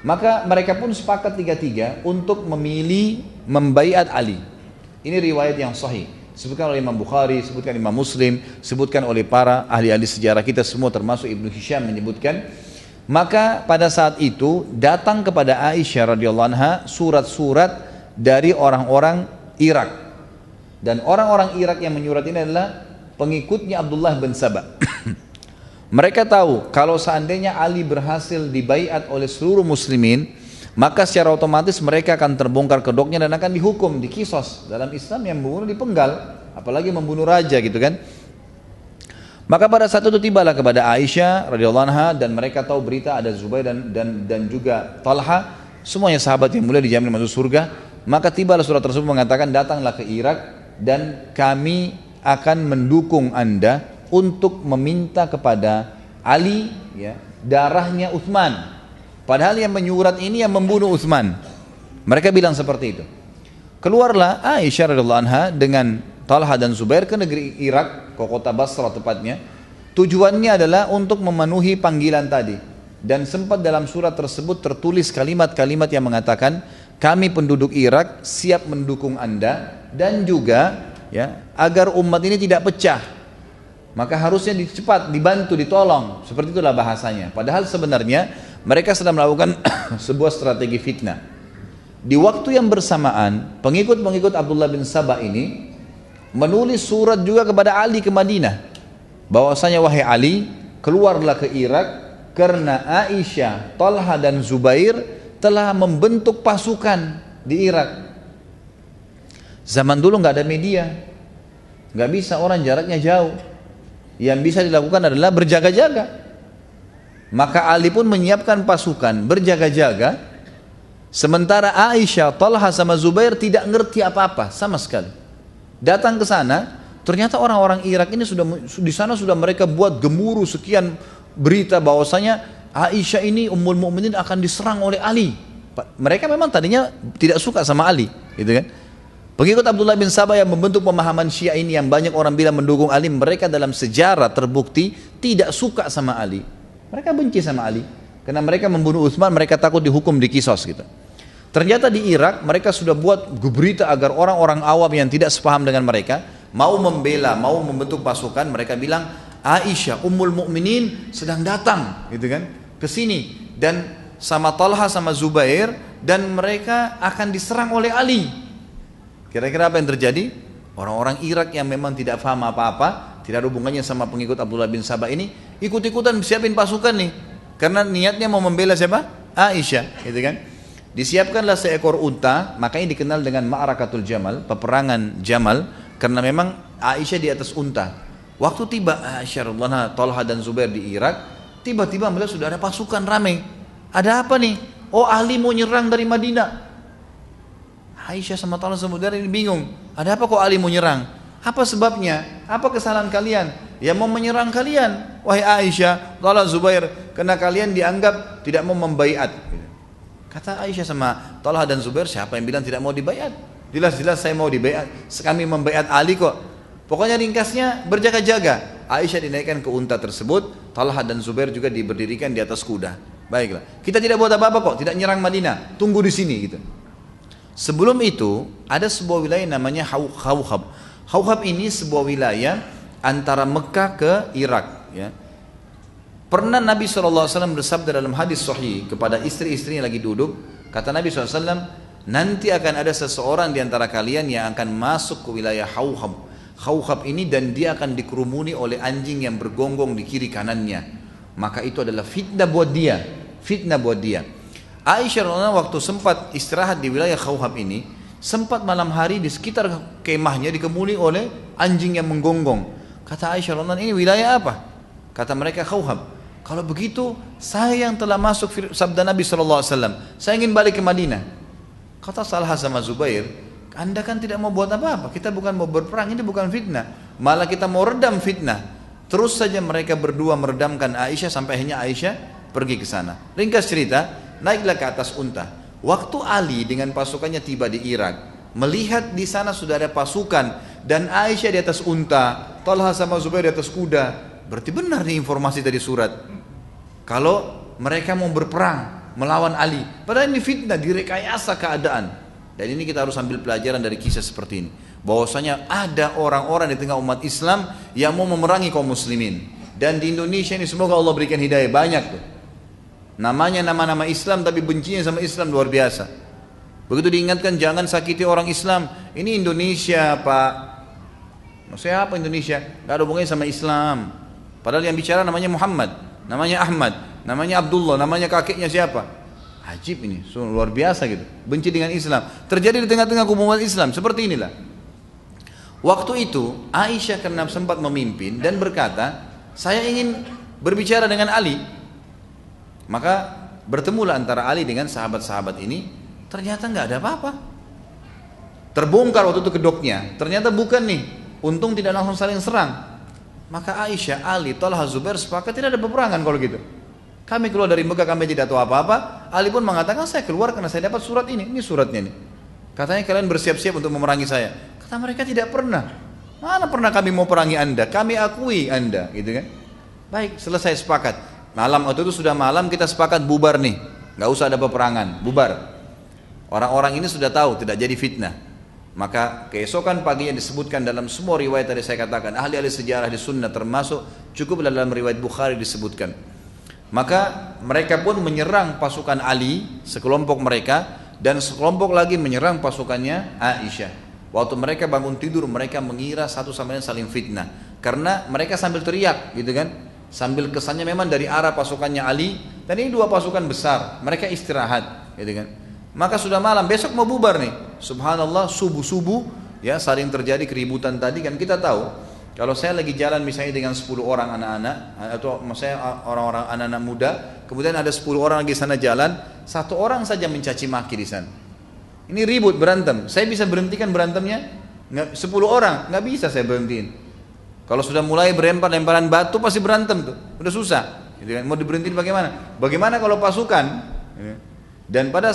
Maka mereka pun sepakat tiga-tiga untuk memilih membaiat Ali. Ini riwayat yang sahih. Sebutkan oleh Imam Bukhari, sebutkan Imam Muslim, sebutkan oleh para ahli-ahli sejarah kita semua termasuk Ibnu Hisham menyebutkan. Maka pada saat itu datang kepada Aisyah radhiyallahu anha surat-surat dari orang-orang Irak, dan orang-orang Irak yang menyurat ini adalah pengikutnya Abdullah bin Sabah. Mereka tahu kalau seandainya Ali berhasil dibaiat oleh seluruh muslimin, maka secara otomatis mereka akan terbongkar kedoknya dan akan dihukum, dikisos. Dalam Islam yang membunuh dipenggal, apalagi membunuh raja gitu kan. Maka pada saat itu tibalah kepada Aisyah radhiyallahu anha, dan mereka tahu berita ada Zubair dan juga Talha, semuanya sahabat yang mulia dijamin masuk surga. Maka tibalah surat tersebut mengatakan, datanglah ke Irak dan kami akan mendukung Anda untuk meminta kepada Ali darahnya Utsman. Padahal yang menyurat ini yang membunuh Utsman. Mereka bilang seperti itu. Keluarlah Aisyah radhiyallahu anha dengan Talha dan Zubair ke negeri Irak, ke kota Basra tepatnya. Tujuannya adalah untuk memenuhi panggilan tadi. Dan sempat dalam surat tersebut tertulis kalimat-kalimat yang mengatakan, kami penduduk Irak siap mendukung Anda, dan juga agar umat ini tidak pecah, maka harusnya cepat dibantu, ditolong. Seperti itulah bahasanya. Padahal sebenarnya mereka sedang melakukan sebuah strategi fitnah. Di waktu yang bersamaan, pengikut-pengikut Abdullah bin Sabah ini menulis surat juga kepada Ali ke Madinah, bahwasanya wahai Ali, keluarlah ke Irak karena Aisyah, Talha dan Zubair telah membentuk pasukan di Irak. Zaman dulu nggak ada media, nggak bisa, orang jaraknya jauh. Yang bisa dilakukan adalah berjaga-jaga. Maka Ali pun menyiapkan pasukan berjaga-jaga, sementara Aisyah, Talha sama Zubair tidak ngerti apa-apa sama sekali. Datang ke sana, ternyata orang-orang Irak ini di sana sudah mereka buat gemuruh sekian berita bahwasanya Aisyah ini Ummul Mukminin akan diserang oleh Ali. Mereka memang tadinya tidak suka sama Ali, gitu kan. Pengikut Abdullah bin Sabah yang membentuk pemahaman Syiah ini, yang banyak orang bilang mendukung Ali, mereka dalam sejarah terbukti tidak suka sama Ali. Mereka benci sama Ali karena mereka membunuh Utsman, mereka takut dihukum, dikisos gitu. Ternyata di Irak mereka sudah buat berita agar orang-orang awam yang tidak sepaham dengan mereka mau membela, mau membentuk pasukan. Mereka bilang Aisyah Ummul Mukminin sedang datang, gitu kan, ke sini dan sama Talha sama Zubair, dan mereka akan diserang oleh Ali. Kira-kira apa yang terjadi? Orang-orang Irak yang memang tidak paham apa-apa, tidak ada hubungannya sama pengikut Abdullah bin Sabah ini, ikut-ikutan siapin pasukan nih, karena niatnya mau membela siapa? Aisyah, gitu kan. Disiapkanlah seekor unta, makanya dikenal dengan Ma'rakatul Jamal, peperangan Jamal, karena memang Aisyah di atas unta. Waktu tiba Aisyah radhiyallahu anha, Talha dan Zubair di Irak, tiba-tiba melihat sudah ada pasukan ramai. Ada apa nih? Oh, Ali mau nyerang dari Madinah. Aisyah sama Talha sama Zubair ini bingung. Ada apa kok Ali mau nyerang? Apa sebabnya? Apa kesalahan kalian? Ya mau menyerang kalian, wahai Aisyah, Talha, Zubair, karena kalian dianggap tidak mau membaiat. Kata Aisyah sama Talha dan Zubair, siapa yang bilang tidak mau dibaiat? Jelas-jelas saya mau dibaiat. Kami membaiat Ali kok. Pokoknya ringkasnya berjaga-jaga. Aisyah dinaikkan ke unta tersebut, Talha dan Zubair juga diberdirikan di atas kuda. Baiklah, kita tidak buat apa-apa kok, tidak nyerang Madinah, tunggu di sini gitu. Sebelum itu ada sebuah wilayah namanya Hauhab. Hauhab ini sebuah wilayah antara Mekah ke Irak, ya. Pernah Nabi SAW bersabda dalam hadis sahih kepada istri-istri yang lagi duduk, kata Nabi SAW, nanti akan ada seseorang di antara kalian yang akan masuk ke wilayah Hauhab ini, dan dia akan dikerumuni oleh anjing yang bergonggong di kiri kanannya. Maka itu adalah fitnah buat dia, fitnah buat dia. Aisyah radhiyallahu anha waktu sempat istirahat di wilayah Hauhab ini, sempat malam hari di sekitar kemahnya dikemuli oleh anjing yang menggonggong. Kata Aisyah radhiyallahu anha, ini wilayah apa? Kata mereka Hauhab. Kalau begitu, saya yang telah masuk sabda Nabi SAW, saya ingin balik ke Madinah. Kata Talha sama Zubair, Anda kan tidak mau buat apa-apa, kita bukan mau berperang, ini bukan fitnah, malah kita mau redam fitnah. Terus saja mereka berdua meredamkan Aisyah sampai akhirnya Aisyah pergi ke sana. Ringkas cerita, naiklah ke atas unta. Waktu Ali dengan pasukannya tiba di Irak, melihat di sana sudah ada pasukan dan Aisyah di atas unta, Talha sama Zubair di atas kuda, berarti benar nih informasi dari surat. Kalau mereka mau berperang melawan Ali, padahal ini fitnah, direkayasa keadaan. Dan ini kita harus ambil pelajaran dari kisah seperti ini, bahwasanya ada orang-orang di tengah umat Islam yang mau memerangi kaum muslimin. Dan di Indonesia ini semoga Allah berikan hidayah, banyak tuh namanya nama-nama Islam tapi bencinya sama Islam luar biasa. Begitu diingatkan jangan sakiti orang Islam, ini Indonesia Pak. Maksudnya apa Indonesia? Gak ada hubungannya sama Islam. Padahal yang bicara namanya Muhammad, namanya Ahmad, namanya Abdullah, namanya kakeknya siapa? Ajib ini, luar biasa gitu. Benci dengan Islam. Terjadi di tengah-tengah umat Islam, seperti inilah. Waktu itu Aisyah karena sempat memimpin dan berkata, saya ingin berbicara dengan Ali. Maka bertemulah antara Ali dengan sahabat-sahabat ini. Ternyata nggak ada apa-apa. Terbongkar waktu itu kedoknya. Ternyata bukan nih. Untung tidak langsung saling serang. Maka Aisyah, Ali, Talha, Zubair sepakat tidak ada peperangan kalau gitu. Kami keluar dari Mekah, kami tidak tahu apa-apa. Ali pun mengatakan saya keluar karena saya dapat surat ini suratnya nih. Katanya kalian bersiap-siap untuk memerangi saya. Kata mereka tidak pernah. Mana pernah kami mau perangi anda? Kami akui anda, gitu kan? Baik, selesai sepakat. Malam waktu itu sudah malam, kita sepakat bubar nih. Nggak usah ada peperangan, bubar. Orang-orang ini sudah tahu tidak jadi fitnah. Maka keesokan paginya disebutkan dalam semua riwayat tadi saya katakan, ahli-ahli sejarah di sunnah termasuk, cukup dalam riwayat Bukhari disebutkan. Maka mereka pun menyerang pasukan Ali, sekelompok mereka, dan sekelompok lagi menyerang pasukannya Aisyah. Waktu mereka bangun tidur, mereka mengira satu sama lain saling fitnah, karena mereka sambil teriak gitu kan, sambil kesannya memang dari arah pasukannya Ali, dan ini dua pasukan besar, mereka istirahat gitu kan. Maka sudah malam, besok mau bubar nih. Subhanallah, subuh-subuh ya saling terjadi keributan tadi kan. Kita tahu kalau saya lagi jalan misalnya dengan 10 orang anak-anak, atau maksudnya orang-orang anak-anak muda, kemudian ada 10 orang lagi sana jalan, satu orang saja mencaci maki di sana, ini ribut berantem, saya bisa berhentikan berantemnya? 10 orang nggak bisa saya berhentiin. Kalau sudah mulai lemparan batu pasti berantem tuh, udah susah mau diberhentiin bagaimana? Bagaimana kalau pasukan? Dan pada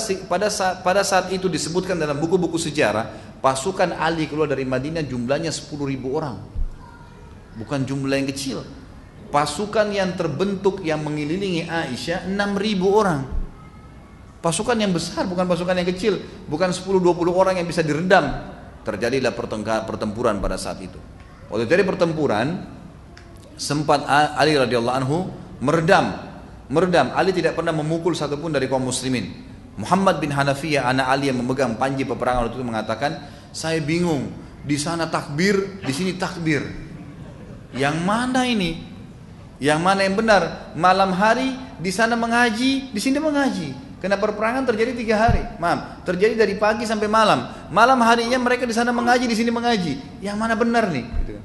saat itu disebutkan dalam buku-buku sejarah, pasukan Ali keluar dari Madinah jumlahnya 10.000 orang. Bukan jumlah yang kecil. Pasukan yang terbentuk yang mengelilingi Aisyah 6.000 orang. Pasukan yang besar, bukan pasukan yang kecil, bukan 10-20 orang yang bisa diredam. Terjadilah pertempuran pada saat itu. Waktu dari pertempuran, sempat Ali radhiyallahu anhu meredam. Ali tidak pernah memukul satupun dari kaum muslimin. Muhammad bin Hanafiyah, anak Ali yang memegang panji peperangan waktu itu mengatakan, saya bingung, di sana takbir, di sini takbir. Yang mana ini? Yang mana yang benar? Malam hari di sana mengaji, di sini mengaji. Karena perperangan terjadi 3 hari. Maaf, terjadi dari pagi sampai malam. Malam harinya mereka di sana mengaji, di sini mengaji. Yang mana benar nih? Gitu.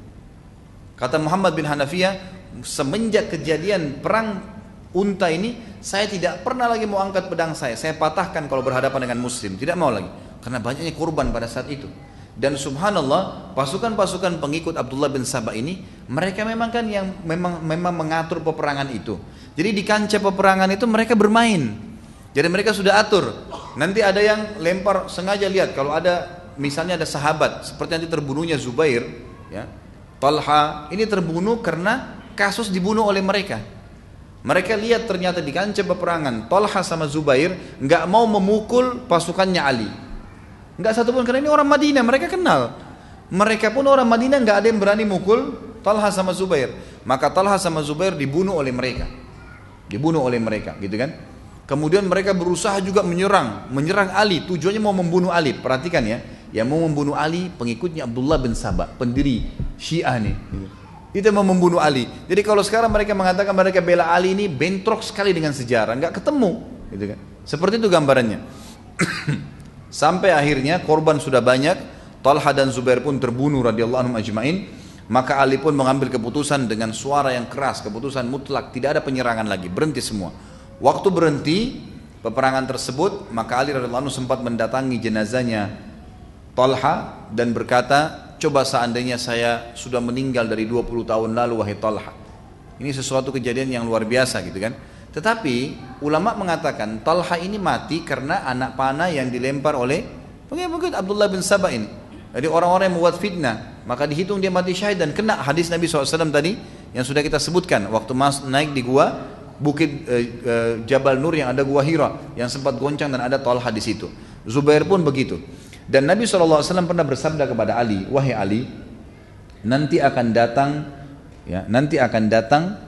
Kata Muhammad bin Hanafiyah, semenjak kejadian perang unta ini, saya tidak pernah lagi mau angkat pedang saya. Saya patahkan kalau berhadapan dengan muslim. Tidak mau lagi. Karena banyaknya korban pada saat itu. Dan subhanallah, pasukan-pasukan pengikut Abdullah bin Sabah ini, mereka memang kan yang memang mengatur peperangan itu. Jadi di kancah peperangan itu mereka bermain. Jadi mereka sudah atur. Nanti ada yang lempar, sengaja lihat kalau ada misalnya ada sahabat seperti nanti terbunuhnya Zubair, ya. Talha ini terbunuh karena kasus dibunuh oleh mereka. Mereka lihat ternyata di kancah peperangan Talha sama Zubair nggak mau memukul pasukannya Ali. Nggak satu pun, karena ini orang Madinah, mereka kenal. Mereka pun orang Madinah, nggak ada yang berani mukul Talha sama Zubair. Maka Talha sama Zubair dibunuh oleh mereka, gitu kan? Kemudian mereka berusaha juga menyerang Ali. Tujuannya mau membunuh Ali. Perhatikan ya, yang mau membunuh Ali pengikutnya Abdullah bin Sabah, pendiri Syiah nih. Itu mau membunuh Ali. Jadi kalau sekarang mereka mengatakan mereka bela Ali, ini bentrok sekali dengan sejarah, nggak ketemu, gitu kan? Seperti itu gambarannya. Sampai akhirnya korban sudah banyak, Talha dan Zubair pun terbunuh radhiyallahu anhum ajmain. Maka Ali pun mengambil keputusan dengan suara yang keras, keputusan mutlak, tidak ada penyerangan lagi, berhenti semua. Waktu berhenti peperangan tersebut, maka Ali radhiyallahu anhu sempat mendatangi jenazahnya Talha dan berkata, coba seandainya saya sudah meninggal dari 20 tahun lalu wahai Talha. Ini sesuatu kejadian yang luar biasa gitu kan. Tetapi ulama mengatakan Talha ini mati karena anak panah yang dilempar oleh pengikut Abdullah bin Sabah ini. Jadi orang-orang yang membuat fitnah, maka dihitung dia mati syahid dan kena hadis Nabi SAW tadi yang sudah kita sebutkan waktu naik di gua Bukit Jabal Nur yang ada gua Hira yang sempat goncang dan ada Talha di situ. Zubair pun begitu. Dan Nabi SAW pernah bersabda kepada Ali, wahai Ali, nanti akan datang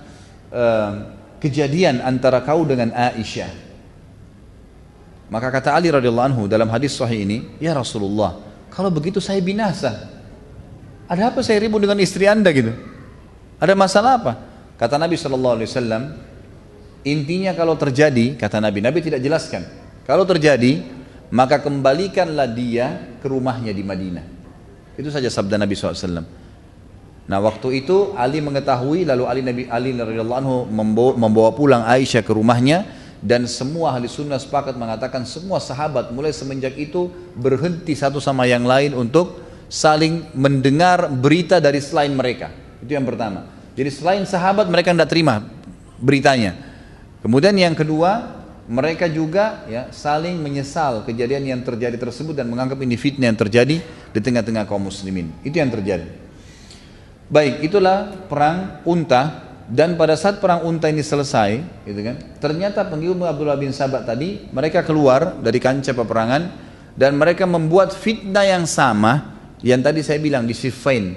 kejadian antara kau dengan Aisyah. Maka kata Ali radhiyallahu anhu dalam hadis sahih ini, ya Rasulullah, kalau begitu saya binasa. Ada apa saya ribut dengan istri anda gitu? Ada masalah apa? Kata Nabi SAW, intinya kalau terjadi, kata Nabi tidak jelaskan. Kalau terjadi, maka kembalikanlah dia ke rumahnya di Madinah. Itu saja sabda Nabi SAW. Nah waktu itu Ali mengetahui, lalu Ali radhiyallahu anhu membawa pulang Aisyah ke rumahnya, dan semua ahli sunnah sepakat mengatakan semua sahabat mulai semenjak itu berhenti satu sama yang lain untuk saling mendengar berita dari selain mereka. Itu yang pertama. Jadi selain sahabat mereka tidak terima beritanya. Kemudian yang kedua, mereka juga ya saling menyesal kejadian yang terjadi tersebut dan menganggap ini fitnah yang terjadi di tengah-tengah kaum muslimin. Itu yang terjadi. Baik, itulah perang unta. Dan pada saat perang unta ini selesai, gitu kan, ternyata pengikut Abdullah bin Sabah tadi mereka keluar dari kancah peperangan dan mereka membuat fitnah yang sama yang tadi saya bilang di Siffin.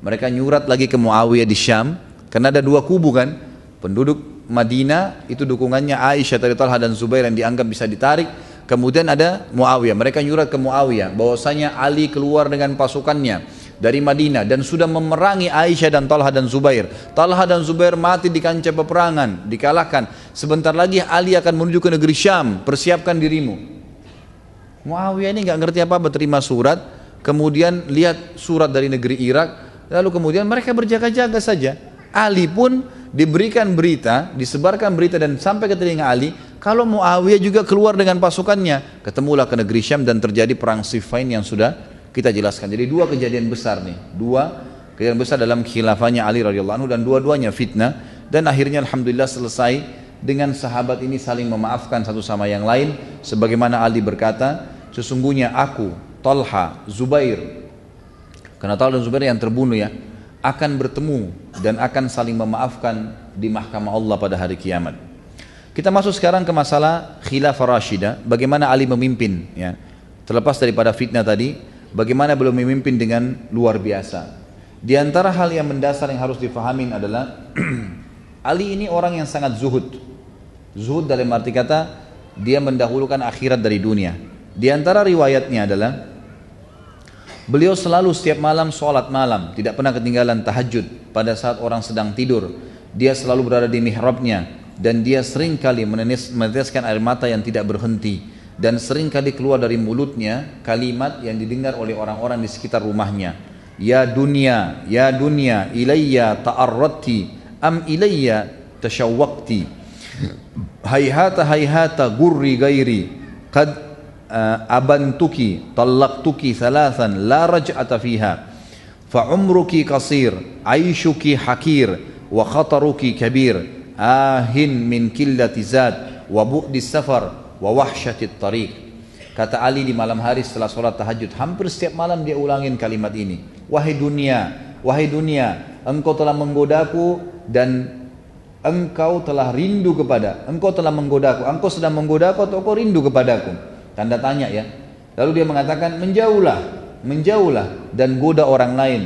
Mereka nyurat lagi ke Muawiyah di Syam karena ada dua kubu kan, penduduk Madinah itu dukungannya Aisyah dari Talha dan Zubair yang dianggap bisa ditarik. Kemudian ada Muawiyah, mereka nyurat ke Muawiyah bahwasanya Ali keluar dengan pasukannya dari Madinah dan sudah memerangi Aisyah dan Talha dan Zubair. Talha dan Zubair mati di kancah peperangan, dikalahkan. Sebentar lagi Ali akan menuju ke negeri Syam, persiapkan dirimu. Muawiyah ini nggak ngerti apa-apa, terima surat, kemudian lihat surat dari negeri Irak, lalu kemudian mereka berjaga-jaga saja. Ali pun diberikan berita, disebarkan berita dan sampai ke telinga Ali, kalau Muawiyah juga keluar dengan pasukannya. Ketemulah ke negeri Syam dan terjadi perang Siffin yang sudah kita jelaskan. Jadi dua kejadian besar nih, dua kejadian besar dalam khilafahnya Ali radhiyallahu anhu dan dua-duanya fitnah. Dan akhirnya alhamdulillah selesai dengan sahabat ini saling memaafkan satu sama yang lain. Sebagaimana Ali berkata, sesungguhnya aku, Talha, Zubair, karena Talha dan Zubair yang terbunuh ya, akan bertemu dan akan saling memaafkan di mahkamah Allah pada hari kiamat. Kita masuk sekarang ke masalah khilafah Rashidah, bagaimana Ali memimpin, ya. Terlepas daripada fitnah tadi, bagaimana beliau memimpin dengan luar biasa. Di antara hal yang mendasar yang harus difahamin adalah Ali ini orang yang sangat zuhud. Zuhud dalam arti kata dia mendahulukan akhirat dari dunia. Di antara riwayatnya adalah beliau selalu setiap malam sholat malam, tidak pernah ketinggalan tahajud. Pada saat orang sedang tidur, dia selalu berada di mihrabnya, dan dia sering kali meneteskan air mata yang tidak berhenti, dan sering kali keluar dari mulutnya kalimat yang didengar oleh orang-orang di sekitar rumahnya. Ya dunia, ilayya ta'arratti am ilayya tashawwaqti. Hayhata gurri gairi qad abantuki talaqtuki thalathan la raj'ata fiha. Fa'umruki qasir, aishuki hakir, wa khataruki kabir, ahin min qillati zat, wa bu'di safar, wa wahsyati tariq. Kata Ali di malam hari setelah sholat tahajud, hampir setiap malam dia ulangin kalimat ini. Wahai dunia, engkau telah menggodaku dan engkau telah rindu kepada, engkau telah menggodaku, engkau sedang menggodaku atau engkau rindu kepadaku? Tanda tanya ya. Lalu dia mengatakan, menjauhlah dan goda orang lain.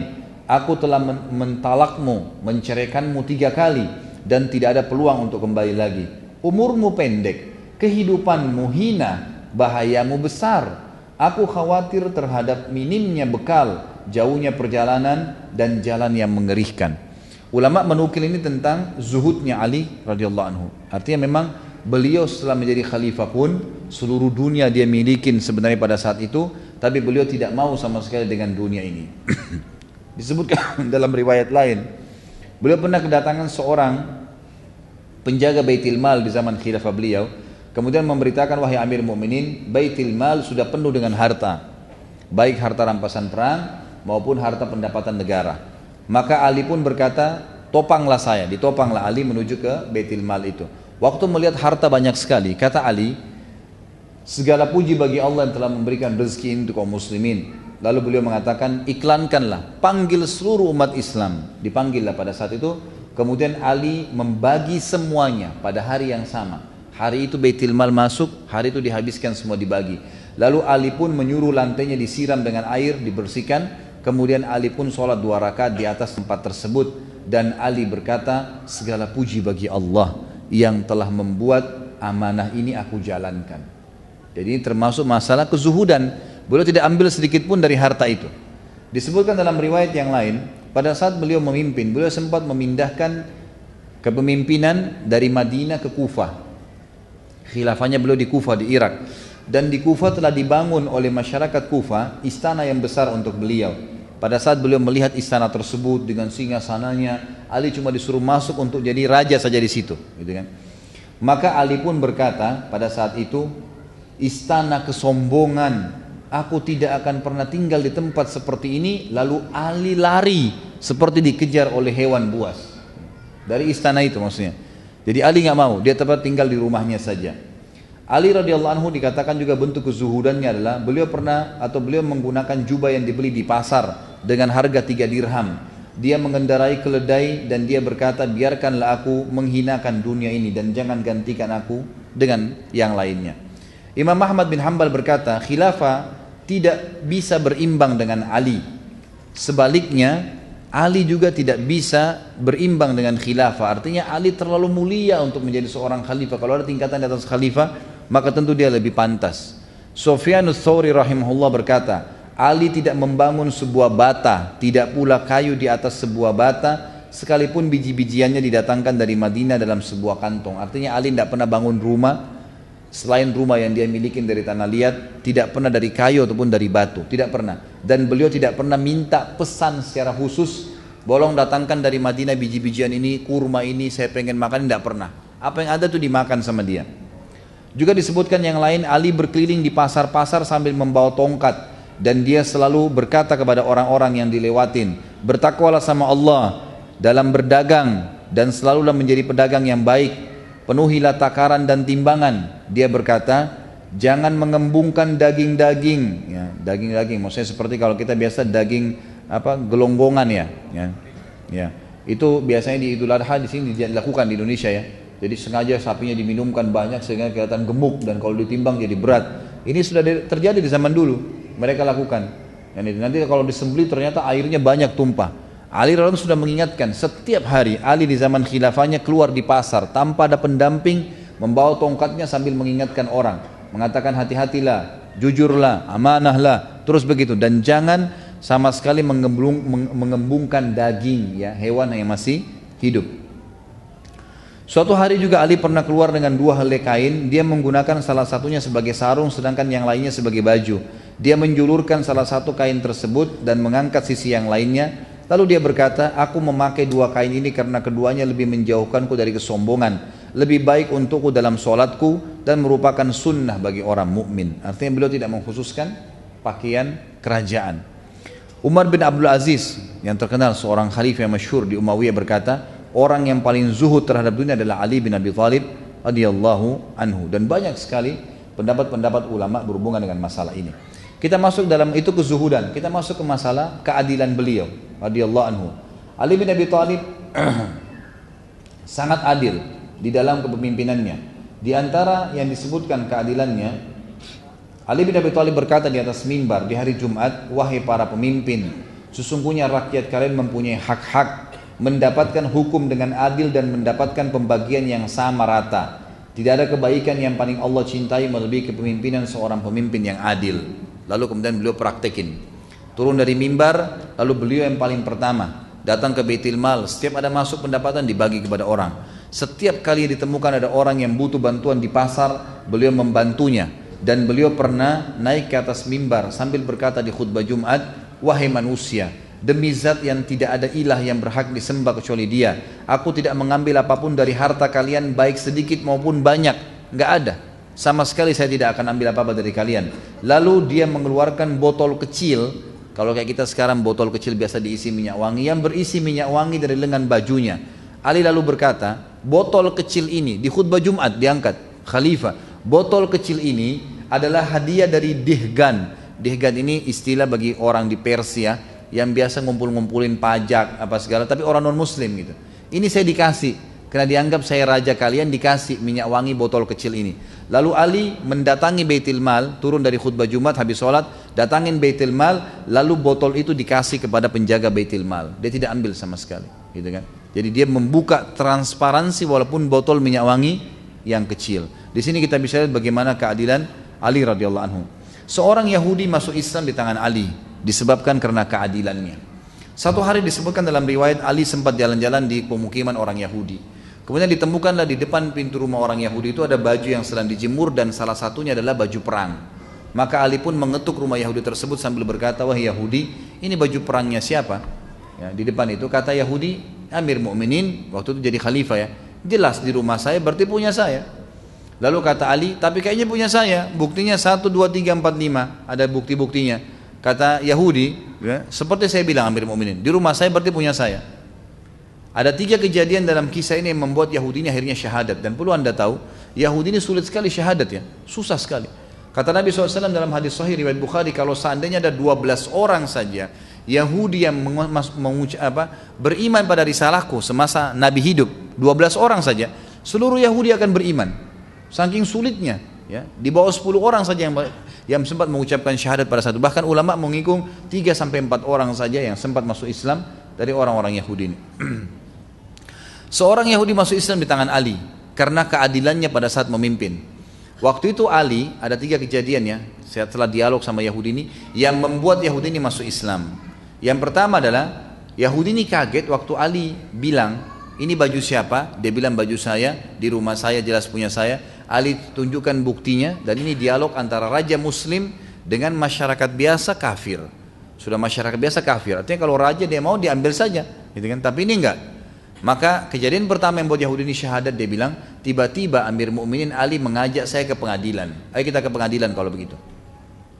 Aku telah mentalakmu, menceraikanmu 3 kali dan tidak ada peluang untuk kembali lagi. Umurmu pendek, kehidupanmu hina, bahayamu besar. Aku khawatir terhadap minimnya bekal, jauhnya perjalanan dan jalan yang mengerikan. Ulama menukil ini tentang zuhudnya Ali radhiyallahu anhu. Artinya memang beliau setelah menjadi khalifah pun seluruh dunia dia milikin sebenarnya pada saat itu, tapi beliau tidak mau sama sekali dengan dunia ini. Disebutkan dalam riwayat lain, beliau pernah kedatangan seorang penjaga Baitul Mal di zaman khilafah beliau, kemudian memberitakan, wahai Amir Mukminin, Baitul Mal sudah penuh dengan harta, baik harta rampasan perang maupun harta pendapatan negara. Maka Ali pun berkata, topanglah saya. Ditopanglah Ali menuju ke Baitul Mal itu. Waktu melihat harta banyak sekali, kata Ali, segala puji bagi Allah yang telah memberikan rezeki untuk kaum muslimin. Lalu beliau mengatakan, iklankanlah, panggil seluruh umat Islam. Dipanggillah pada saat itu. Kemudian Ali membagi semuanya pada hari yang sama. Hari itu Baitul Mal masuk, hari itu dihabiskan semua dibagi. Lalu Ali pun menyuruh lantainya disiram dengan air, dibersihkan. Kemudian Ali pun sholat 2 rakaat di atas tempat tersebut. Dan Ali berkata, segala puji bagi Allah yang telah membuat amanah ini aku jalankan. Jadi ini termasuk masalah kezuhudan. Beliau tidak ambil sedikit pun dari harta itu. Disebutkan dalam riwayat yang lain, pada saat beliau memimpin, beliau sempat memindahkan kepemimpinan dari Madinah ke Kufah. Khilafahnya beliau di Kufah, di Irak. Dan di Kufah telah dibangun oleh masyarakat Kufah istana yang besar untuk beliau. Pada saat beliau melihat istana tersebut dengan singgasananya, Ali cuma disuruh masuk untuk jadi raja saja di situ, gitu kan. Maka Ali pun berkata pada saat itu, istana kesombongan, aku tidak akan pernah tinggal di tempat seperti ini. Lalu Ali lari seperti dikejar oleh hewan buas dari istana itu maksudnya. Jadi Ali nggak mau, dia tetap tinggal di rumahnya saja. Ali radhiyallahu anhu dikatakan juga bentuk kezuhudannya adalah beliau menggunakan jubah yang dibeli di pasar dengan harga 3 dirham. Dia mengendarai keledai dan dia berkata, biarkanlah aku menghinakan dunia ini dan jangan gantikan aku dengan yang lainnya. Imam Ahmad bin Hanbal berkata, khilafah tidak bisa berimbang dengan Ali. Sebaliknya, Ali juga tidak bisa berimbang dengan khilafah. Artinya Ali terlalu mulia untuk menjadi seorang khalifah. Kalau ada tingkatan di atas khalifah, maka tentu dia lebih pantas. Sufyanus Tsauri rahimahullah berkata, Ali tidak membangun sebuah bata, tidak pula kayu di atas sebuah bata, sekalipun biji-bijiannya didatangkan dari Madinah dalam sebuah kantong. Artinya Ali tidak pernah bangun rumah selain rumah yang dia miliki dari tanah liat, tidak pernah dari kayu ataupun dari batu, tidak pernah. Dan beliau tidak pernah minta pesan secara khusus, bolong datangkan dari Madinah biji-bijian ini, kurma ini, saya pengen makan, tidak pernah. Apa yang ada tuh dimakan sama dia. Juga disebutkan yang lain, Ali berkeliling di pasar-pasar sambil membawa tongkat, dan dia selalu berkata kepada orang-orang yang dilewatin, bertakwalah sama Allah dalam berdagang dan selalulah menjadi pedagang yang baik, penuhilah takaran dan timbangan. Dia berkata, jangan mengembungkan daging-daging, ya, daging-daging maksudnya seperti kalau kita biasa daging gelonggongan ya. Itu biasanya di Idul Adha di sini dilakukan di Indonesia ya. Jadi sengaja sapinya diminumkan banyak sehingga kelihatan gemuk dan kalau ditimbang jadi berat. Ini sudah terjadi di zaman dulu, mereka lakukan. Dan nanti kalau disembelih ternyata airnya banyak tumpah. Ali radhiyallahu anhu sudah mengingatkan setiap hari. Ali di zaman khilafahnya keluar di pasar tanpa ada pendamping, membawa tongkatnya sambil mengingatkan orang, mengatakan hati-hatilah, jujurlah, amanahlah, terus begitu. Dan jangan sama sekali mengembungkan daging ya hewan yang masih hidup. Suatu hari juga Ali pernah keluar dengan 2 helai kain. Dia menggunakan salah satunya sebagai sarung sedangkan yang lainnya sebagai baju. Dia menjulurkan salah satu kain tersebut dan mengangkat sisi yang lainnya. Lalu dia berkata, aku memakai 2 kain ini karena keduanya lebih menjauhkanku dari kesombongan, lebih baik untukku dalam sholatku dan merupakan sunnah bagi orang mukmin. Artinya beliau tidak mengkhususkan pakaian kerajaan. Umar bin Abdul Aziz yang terkenal seorang khalifah yang masyhur di Umayyah berkata, orang yang paling zuhud terhadap dunia adalah Ali bin Abi Thalib radhiyallahu anhu. Dan banyak sekali pendapat-pendapat ulama berhubungan dengan masalah ini. Kita masuk dalam itu kezuhudan, kita masuk ke masalah keadilan beliau radhiyallahu anhu. Ali bin Abi Thalib sangat adil di dalam kepemimpinannya. Di antara yang disebutkan keadilannya, Ali bin Abi Thalib berkata di atas mimbar di hari Jumat, wahai para pemimpin, sesungguhnya rakyat kalian mempunyai hak-hak mendapatkan hukum dengan adil dan mendapatkan pembagian yang sama rata. Tidak ada kebaikan yang paling Allah cintai melebihi kepemimpinan seorang pemimpin yang adil. Lalu kemudian beliau praktekin. Turun dari mimbar, lalu beliau yang paling pertama datang ke Baitul Mal. Setiap ada masuk pendapatan dibagi kepada orang. Setiap kali ditemukan ada orang yang butuh bantuan di pasar, beliau membantunya. Dan beliau pernah naik ke atas mimbar sambil berkata di khutbah Jumat, wahai manusia, demi zat yang tidak ada ilah yang berhak disembah kecuali dia, aku tidak mengambil apapun dari harta kalian baik sedikit maupun banyak, nggak ada sama sekali, saya tidak akan ambil apa-apa dari kalian. Lalu dia mengeluarkan botol kecil, kalau kayak kita sekarang botol kecil biasa diisi minyak wangi, yang berisi minyak wangi dari lengan bajunya. Ali lalu berkata, botol kecil ini di khutbah Jumat diangkat khalifah, botol kecil ini adalah hadiah dari Dihgan. Dihgan ini istilah bagi orang di Persia yang biasa ngumpul-ngumpulin pajak apa segala, tapi orang non muslim gitu. Ini saya dikasih karena dianggap saya raja kalian, dikasih minyak wangi botol kecil ini. Lalu Ali mendatangi Baitul Mal, turun dari khutbah Jumat habis sholat, datangin Baitul Mal, lalu botol itu dikasih kepada penjaga Baitul Mal. Dia tidak ambil sama sekali, gitu kan? Jadi dia membuka transparansi walaupun botol minyak wangi yang kecil. Di sini kita bisa lihat bagaimana keadilan Ali radhiyallahu anhu. Seorang Yahudi masuk Islam di tangan Ali disebabkan karena keadilannya. Satu hari disebutkan dalam riwayat Ali sempat jalan-jalan di pemukiman orang Yahudi. Kemudian ditemukanlah di depan pintu rumah orang Yahudi itu ada baju yang sedang dijemur dan salah satunya adalah baju perang. Maka Ali pun mengetuk rumah Yahudi tersebut sambil berkata, wahai Yahudi, ini baju perangnya siapa? Ya, di depan itu kata Yahudi, Amir Mukminin, waktu itu jadi khalifah ya, jelas di rumah saya berarti punya saya. Lalu kata Ali, tapi kayaknya punya saya, buktinya 1, 2, 3, 4, 5, ada bukti-buktinya. Kata Yahudi, ya, seperti saya bilang Amir Mukminin, di rumah saya berarti punya saya. Ada 3 kejadian dalam kisah ini yang membuat Yahudi ini akhirnya syahadat. Dan perlu anda tahu, Yahudi ini sulit sekali syahadat ya, susah sekali. Kata Nabi SAW dalam hadis sahih riwayat Bukhari, kalau seandainya ada 12 orang saja Yahudi yang beriman pada risalahku semasa Nabi hidup, 12 orang saja, seluruh Yahudi akan beriman. Saking sulitnya, ya, di bawah 10 orang saja yang sempat mengucapkan syahadat pada saat itu. Bahkan ulama menghitung 3-4 orang saja yang sempat masuk Islam dari orang-orang Yahudi ini. Seorang Yahudi masuk Islam di tangan Ali karena keadilannya pada saat memimpin. Waktu itu Ali, ada 3 kejadian ya, setelah dialog sama Yahudi ini yang membuat Yahudi ini masuk Islam. Yang pertama adalah Yahudi ini kaget waktu Ali bilang, ini baju siapa? Dia bilang baju saya, di rumah saya jelas punya saya. Ali tunjukkan buktinya dan ini dialog antara raja muslim dengan masyarakat biasa kafir. Sudah masyarakat biasa kafir, artinya kalau raja dia mau diambil saja, gitu kan? Tapi ini enggak. Maka kejadian pertama yang buat Yahudi ini syahadat, dia bilang, tiba-tiba Amir Mukminin Ali mengajak saya ke pengadilan. Ayo kita ke pengadilan kalau begitu.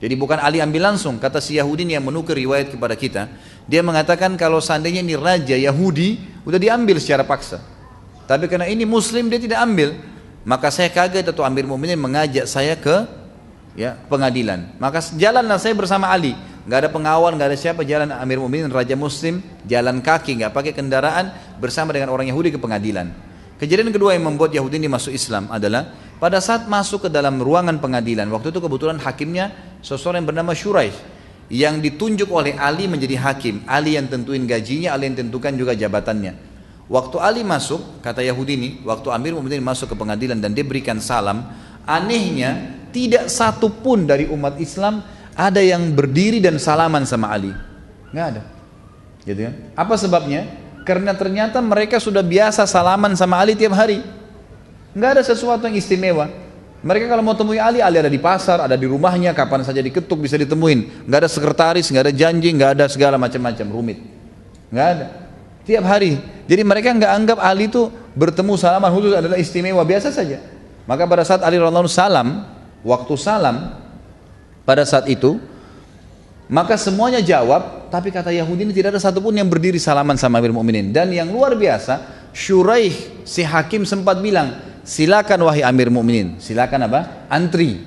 Jadi bukan Ali ambil langsung, kata si Yahudi yang menukir riwayat kepada kita. Dia mengatakan kalau seandainya ini raja Yahudi, udah diambil secara paksa. Tapi karena ini Muslim dia tidak ambil. Maka saya kaget atau Amir Mukminin mengajak saya ke pengadilan. Maka jalanlah saya bersama Ali. Nggak ada pengawal, nggak ada siapa, jalan Amir Mukminin raja Muslim, jalan kaki, nggak pakai kendaraan bersama dengan orang Yahudi ke pengadilan. Kejadian kedua yang membuat Yahudi ini masuk Islam adalah pada saat masuk ke dalam ruangan pengadilan. Waktu itu kebetulan hakimnya seseorang yang bernama Shuraih, yang ditunjuk oleh Ali menjadi hakim. Ali yang tentuin gajinya, Ali yang tentukan juga jabatannya. Waktu Ali masuk, kata Yahudi ini, waktu Amir Mu'minin masuk ke pengadilan dan dia berikan salam, anehnya tidak satu pun dari umat Islam ada yang berdiri dan salaman sama Ali. Nggak ada. Gitu kan? Apa sebabnya? Karena ternyata mereka sudah biasa salaman sama Ali tiap hari. Nggak ada sesuatu yang istimewa. Mereka kalau mau temui Ali ada di pasar, ada di rumahnya, kapan saja diketuk bisa ditemuin. Nggak ada sekretaris, nggak ada janji, nggak ada segala macam-macam rumit. Nggak ada. Tiap hari. Jadi mereka nggak anggap Ali itu bertemu salaman khusus adalah istimewa, biasa saja. Maka pada saat Ali radhiyallahu anhu salam, waktu salam pada saat itu, maka semuanya jawab, tapi kata Yahudi ini tidak ada satupun yang berdiri salaman sama Amir Mu'minin. Dan yang luar biasa, Shuraih si hakim sempat bilang, silakan wahai Amir Mu'minin, silakan apa? Antri.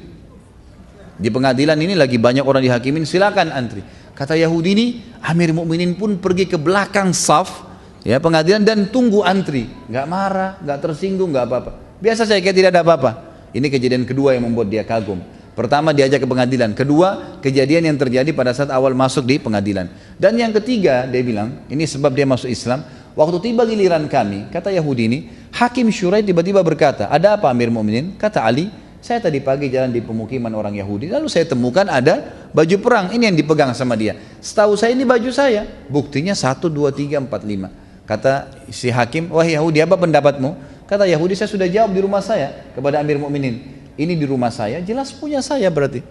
Di pengadilan ini lagi banyak orang dihakimin, silakan antri. Kata Yahudi ini, Amir Mu'minin pun pergi ke belakang saf ya pengadilan dan tunggu antri. Nggak marah, nggak tersinggung, nggak apa-apa. Biasa saya kayak tidak ada apa-apa. Ini kejadian kedua yang membuat dia kagum. Pertama diajak ke pengadilan, kedua kejadian yang terjadi pada saat awal masuk di pengadilan. Dan yang ketiga dia bilang, ini sebab dia masuk Islam, waktu tiba giliran kami, kata Yahudi ini, Hakim Shuraih tiba-tiba berkata, ada apa Amir Mu'minin? Kata Ali, saya tadi pagi jalan di pemukiman orang Yahudi, lalu saya temukan ada baju perang, ini yang dipegang sama dia. Setahu saya ini baju saya, buktinya 1, 2, 3, 4, 5. Kata si Hakim, wahai Yahudi apa pendapatmu? Kata Yahudi, saya sudah jawab di rumah saya kepada Amir Mu'minin. Ini di rumah saya, jelas punya saya berarti.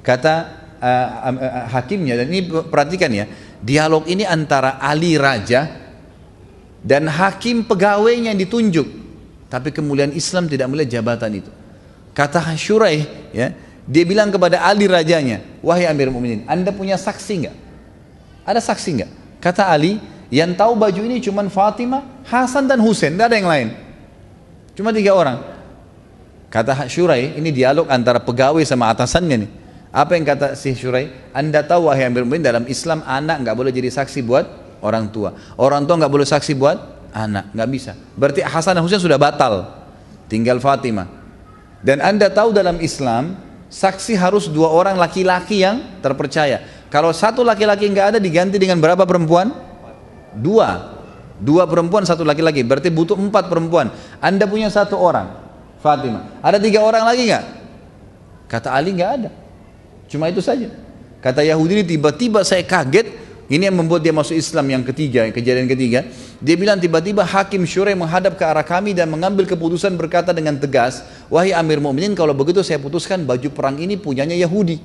Kata hakimnya, dan ini perhatikan ya, dialog ini antara Ali Raja dan hakim pegawainya yang ditunjuk. Tapi kemuliaan Islam tidak melihat jabatan itu. Kata Shuraih, ya, dia bilang kepada Ali Rajanya, wahai Amir Mu'minin, Anda punya saksi nggak? Ada saksi nggak? Kata Ali, yang tahu baju ini cuma Fatimah, Hasan dan Husain, tidak ada yang lain. Cuma 3 orang. Kata Shuraih, ini dialog antara pegawai sama atasannya nih. Apa yang kata si Shuraih? Anda tahu wahai Amir Mu'minin, dalam Islam anak nggak boleh jadi saksi buat orang tua. Orang tua nggak boleh saksi buat anak, nggak bisa. Berarti Hasan dan Husain sudah batal, tinggal Fatimah. Dan Anda tahu dalam Islam saksi harus 2 orang laki-laki yang terpercaya. Kalau 1 laki-laki nggak ada, diganti dengan berapa perempuan? 2 perempuan 1 laki-laki. Berarti butuh 4 perempuan. Anda punya 1 orang. Fatimah. Ada 3 orang lagi nggak? Kata Ali nggak ada. Cuma itu saja. Kata Yahudi ini tiba-tiba saya kaget. Ini yang membuat dia masuk Islam yang ketiga, kejadian ketiga. Dia bilang tiba-tiba Hakim Shuraih menghadap ke arah kami dan mengambil keputusan berkata dengan tegas, wahai Amir Mu'minin, kalau begitu saya putuskan baju perang ini punyanya Yahudi.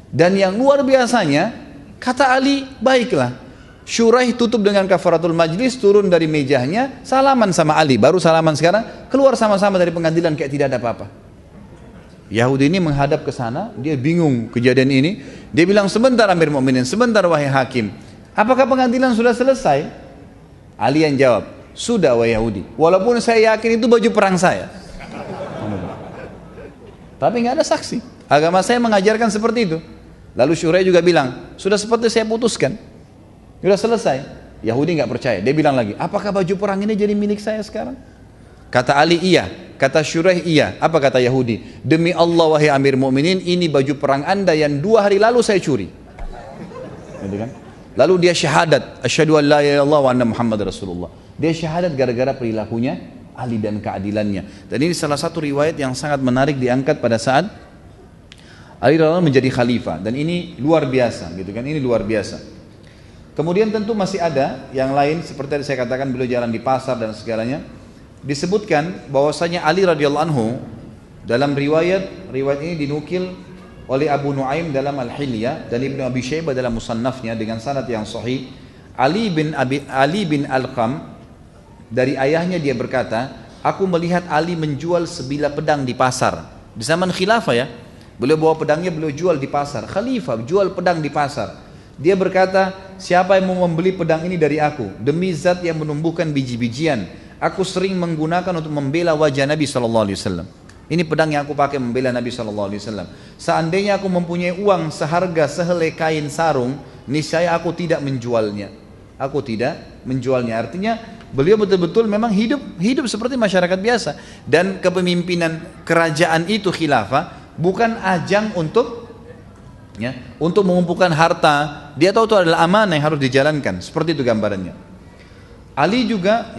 Dan yang luar biasanya, kata Ali, baiklah. Shuraih tutup dengan kafaratul majlis, turun dari mejanya, salaman sama Ali, baru salaman sekarang, keluar sama-sama dari pengadilan kayak tidak ada apa-apa. Yahudi ini menghadap ke sana, dia bingung kejadian ini, dia bilang sebentar Amir Mu'minin, sebentar wahai hakim, apakah pengadilan sudah selesai? Ali yang jawab, sudah wahai Yahudi, walaupun saya yakin itu baju perang saya. Tapi nggak ada saksi, agama saya mengajarkan seperti itu. Lalu Shuraih juga bilang, sudah seperti saya putuskan. Sudah selesai. Yahudi nggak percaya. Dia bilang lagi, apakah baju perang ini jadi milik saya sekarang? Kata Ali iya. Kata Shuraih iya. Apa kata Yahudi? Demi Allah wahai Amir Mu'minin, ini baju perang anda yang 2 hari lalu saya curi. Gitu kan? Lalu dia syahadat, asyhadu an la ilaha illallah wa anna Muhammad Rasulullah. Dia syahadat gara-gara perilakunya Ali dan keadilannya. Dan ini salah satu riwayat yang sangat menarik diangkat pada saat Ali radhiyallahu anhu menjadi khalifah. Dan ini luar biasa, gitu kan? Ini luar biasa. Kemudian tentu masih ada yang lain seperti yang saya katakan beliau jalan di pasar dan segalanya. Disebutkan bahwasanya Ali radhiyallahu anhu dalam riwayat ini dinukil oleh Abu Nuaim dalam Al-Hilyah dan Ibnu Abi Syaibah dalam Musannafnya dengan sanad yang sahih. Ali bin Alqam dari ayahnya dia berkata, aku melihat Ali menjual sebilah pedang di pasar. Di zaman khilafah ya. Beliau bawa pedangnya, beliau jual di pasar. Khalifah jual pedang di pasar. Dia berkata, siapa yang mau membeli pedang ini dari aku? Demi zat yang menumbuhkan biji-bijian, aku sering menggunakan untuk membela wajah Nabi SAW. Ini pedang yang aku pakai membela Nabi SAW. Seandainya aku mempunyai uang seharga sehelai kain sarung, niscaya aku tidak menjualnya. Aku tidak menjualnya. Artinya Beliau betul-betul memang hidup seperti masyarakat biasa. Dan kepemimpinan kerajaan itu khilafah bukan ajang untuk mengumpulkan harta. Dia tahu itu adalah amanah yang harus dijalankan. Seperti itu gambarannya. Ali juga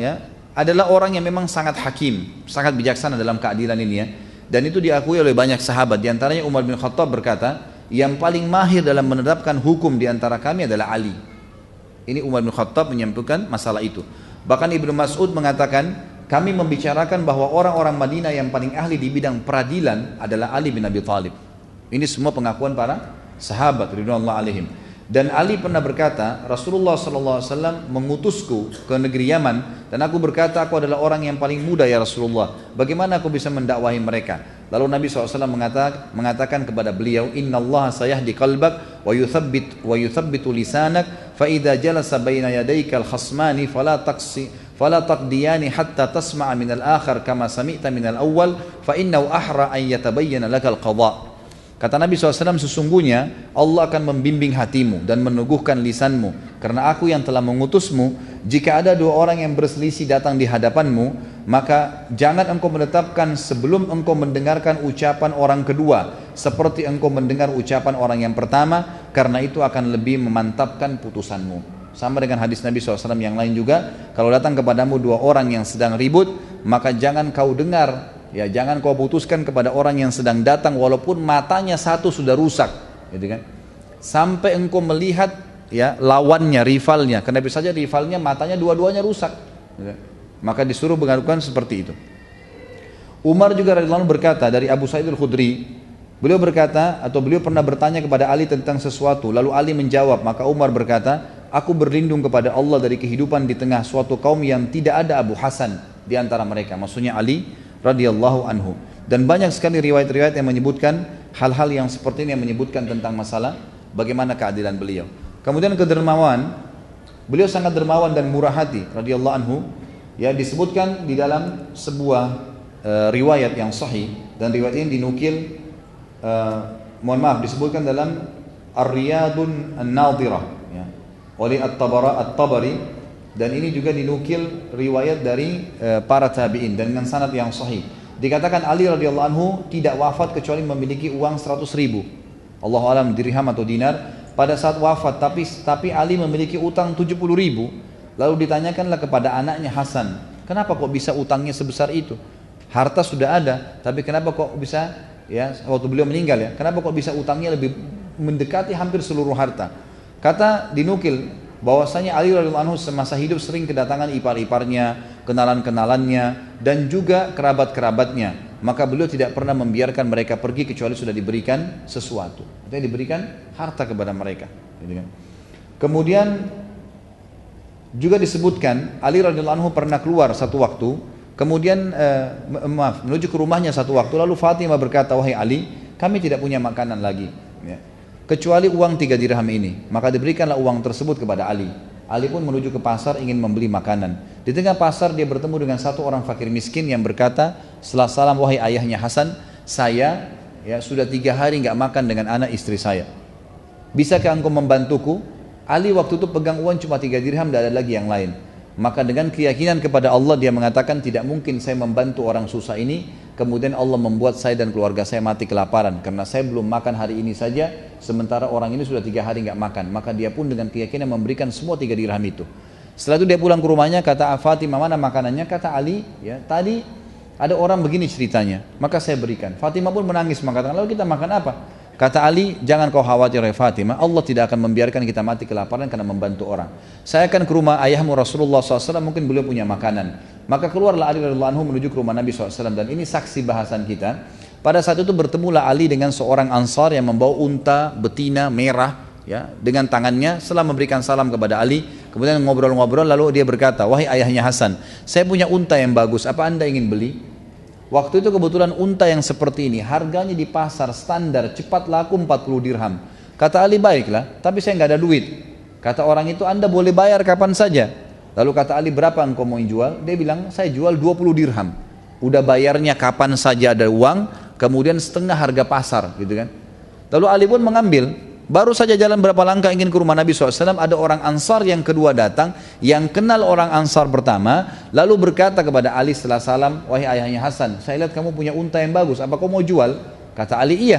adalah orang yang memang sangat hakim, sangat bijaksana dalam keadilan ini ya. Dan itu diakui oleh banyak sahabat. Di antaranya Umar bin Khattab berkata, yang paling mahir dalam menerapkan hukum di antara kami adalah Ali. Ini Umar bin Khattab menyampaikan masalah itu. Bahkan Ibnu Mas'ud mengatakan, kami membicarakan bahwa orang-orang Madinah yang paling ahli di bidang peradilan adalah Ali bin Abi Thalib. Ini semua pengakuan para sahabat ridwanullah alaihim. Dan Ali pernah berkata, Rasulullah SAW mengutusku ke negeri Yaman, dan aku berkata, aku adalah orang yang paling muda ya Rasulullah. Bagaimana aku bisa mendakwahi mereka? Lalu Nabi SAW mengatakan kepada beliau, Inna Allah sayahdi qalbak wa yuthabbitu lisanak, fa idza jalasa baina yadayka al-khasmani fala taqdiyani hatta tasma'a min al-akhar kama sami'ta min al-awwal, fa innahu ahra an yatabayyana laka al-qadha. Kata Nabi SAW, sesungguhnya Allah akan membimbing hatimu dan meneguhkan lisanmu, karena aku yang telah mengutusmu. Jika ada dua orang yang berselisih datang di hadapanmu, maka jangan engkau menetapkan sebelum engkau mendengarkan ucapan orang kedua seperti engkau mendengar ucapan orang yang pertama, karena itu akan lebih memantapkan putusanmu. Sama dengan hadis Nabi SAW yang lain juga, kalau datang kepadamu dua orang yang sedang ribut, maka jangan kau dengar, jangan kau putuskan kepada orang yang sedang datang walaupun matanya satu sudah rusak, gitu kan? Sampai engkau melihat lawannya, rivalnya. Karena bisa saja rivalnya matanya dua-duanya rusak, gitu kan? Maka disuruh mengadukan seperti itu. Umar juga radhiyallahu anhu berkata dari Abu Sa'id al-Khudri, beliau berkata, atau beliau pernah bertanya kepada Ali tentang sesuatu, lalu Ali menjawab, maka Umar berkata, aku berlindung kepada Allah dari kehidupan di tengah suatu kaum yang tidak ada Abu Hasan di antara mereka. Maksudnya Ali radhiyallahu anhu. Dan banyak sekali riwayat-riwayat yang menyebutkan hal-hal yang seperti ini, yang menyebutkan tentang masalah bagaimana keadilan beliau. Kemudian kedermawan, beliau sangat dermawan dan murah hati radhiyallahu anhu. Disebutkan di dalam sebuah riwayat yang sahih, dan riwayat ini dinukil disebutkan dalam Ar-Riyadun An-Nadhirah oleh At-Tabari, dan ini juga dinukil riwayat dari para tabi'in dan dengan sanad yang sahih. Dikatakan Ali radhiyallahu anhu tidak wafat kecuali memiliki uang 100.000, Allahu alam dirham atau dinar pada saat wafat, tapi Ali memiliki utang 70.000. Lalu ditanyakanlah kepada anaknya Hasan, kenapa kok bisa utangnya sebesar itu? Harta sudah ada, tapi kenapa kok bisa waktu beliau meninggal kenapa kok bisa utangnya lebih mendekati hampir seluruh harta? Kata dinukil bahwasanya Ali radhiyallahu anhu semasa hidup sering kedatangan ipar-iparnya, kenalan-kenalannya, dan juga kerabat-kerabatnya. Maka beliau tidak pernah membiarkan mereka pergi kecuali sudah diberikan sesuatu. Artinya diberikan harta kepada mereka. Kemudian juga disebutkan Ali radhiyallahu anhu pernah keluar satu waktu, kemudian menuju ke rumahnya satu waktu, lalu Fatimah berkata, wahai Ali, kami tidak punya makanan lagi, kecuali uang 3 dirham ini. Maka diberikanlah uang tersebut kepada Ali. Ali pun menuju ke pasar ingin membeli makanan. Di tengah pasar dia bertemu dengan satu orang fakir miskin yang berkata, setelah salam, wahai ayahnya Hasan, saya sudah 3 hari nggak makan dengan anak istri saya. Bisakah engkau membantuku? Ali waktu itu pegang uang cuma 3 dirham, tidak ada lagi yang lain. Maka dengan keyakinan kepada Allah dia mengatakan, tidak mungkin saya membantu orang susah ini, kemudian Allah membuat saya dan keluarga saya mati kelaparan, karena saya belum makan hari ini saja, sementara orang ini sudah 3 hari nggak makan. Maka dia pun dengan keyakinan memberikan semua 3 dirham itu. Setelah itu dia pulang ke rumahnya, kata Fatimah, mana makanannya? Kata Ali, tadi ada orang begini ceritanya, maka saya berikan. Fatimah pun menangis mengatakan, lalu kita makan apa? Kata Ali, jangan kau khawatir ya Fatimah, Allah tidak akan membiarkan kita mati kelaparan karena membantu orang. Saya akan ke rumah ayahmu Rasulullah SAW, mungkin beliau punya makanan. Maka keluarlah Ali radhiyallahu anhu menuju ke rumah Nabi SAW, dan ini saksi bahasan kita. Pada saat itu bertemulah Ali dengan seorang Ansar yang membawa unta betina merah dengan tangannya. Setelah memberikan salam kepada Ali, kemudian ngobrol-ngobrol, lalu dia berkata, wahai ayahnya Hasan, saya punya unta yang bagus, apa anda ingin beli? Waktu itu kebetulan unta yang seperti ini harganya di pasar standar cepat laku 40 dirham. Kata Ali, baiklah, tapi saya nggak ada duit. Kata orang itu, anda boleh bayar kapan saja. Lalu kata Ali, berapa engkau mau jual? Dia bilang, saya jual 20 dirham. Udah bayarnya kapan saja ada uang, kemudian setengah harga pasar, gitu kan. Lalu Ali pun mengambil. Baru saja jalan berapa langkah ingin ke rumah Nabi SAW, ada orang Ansar yang kedua datang, yang kenal orang Ansar pertama, lalu berkata kepada Ali setelah salam, wahai ayahnya Hasan, saya lihat kamu punya unta yang bagus, apa kau mau jual? Kata Ali, iya.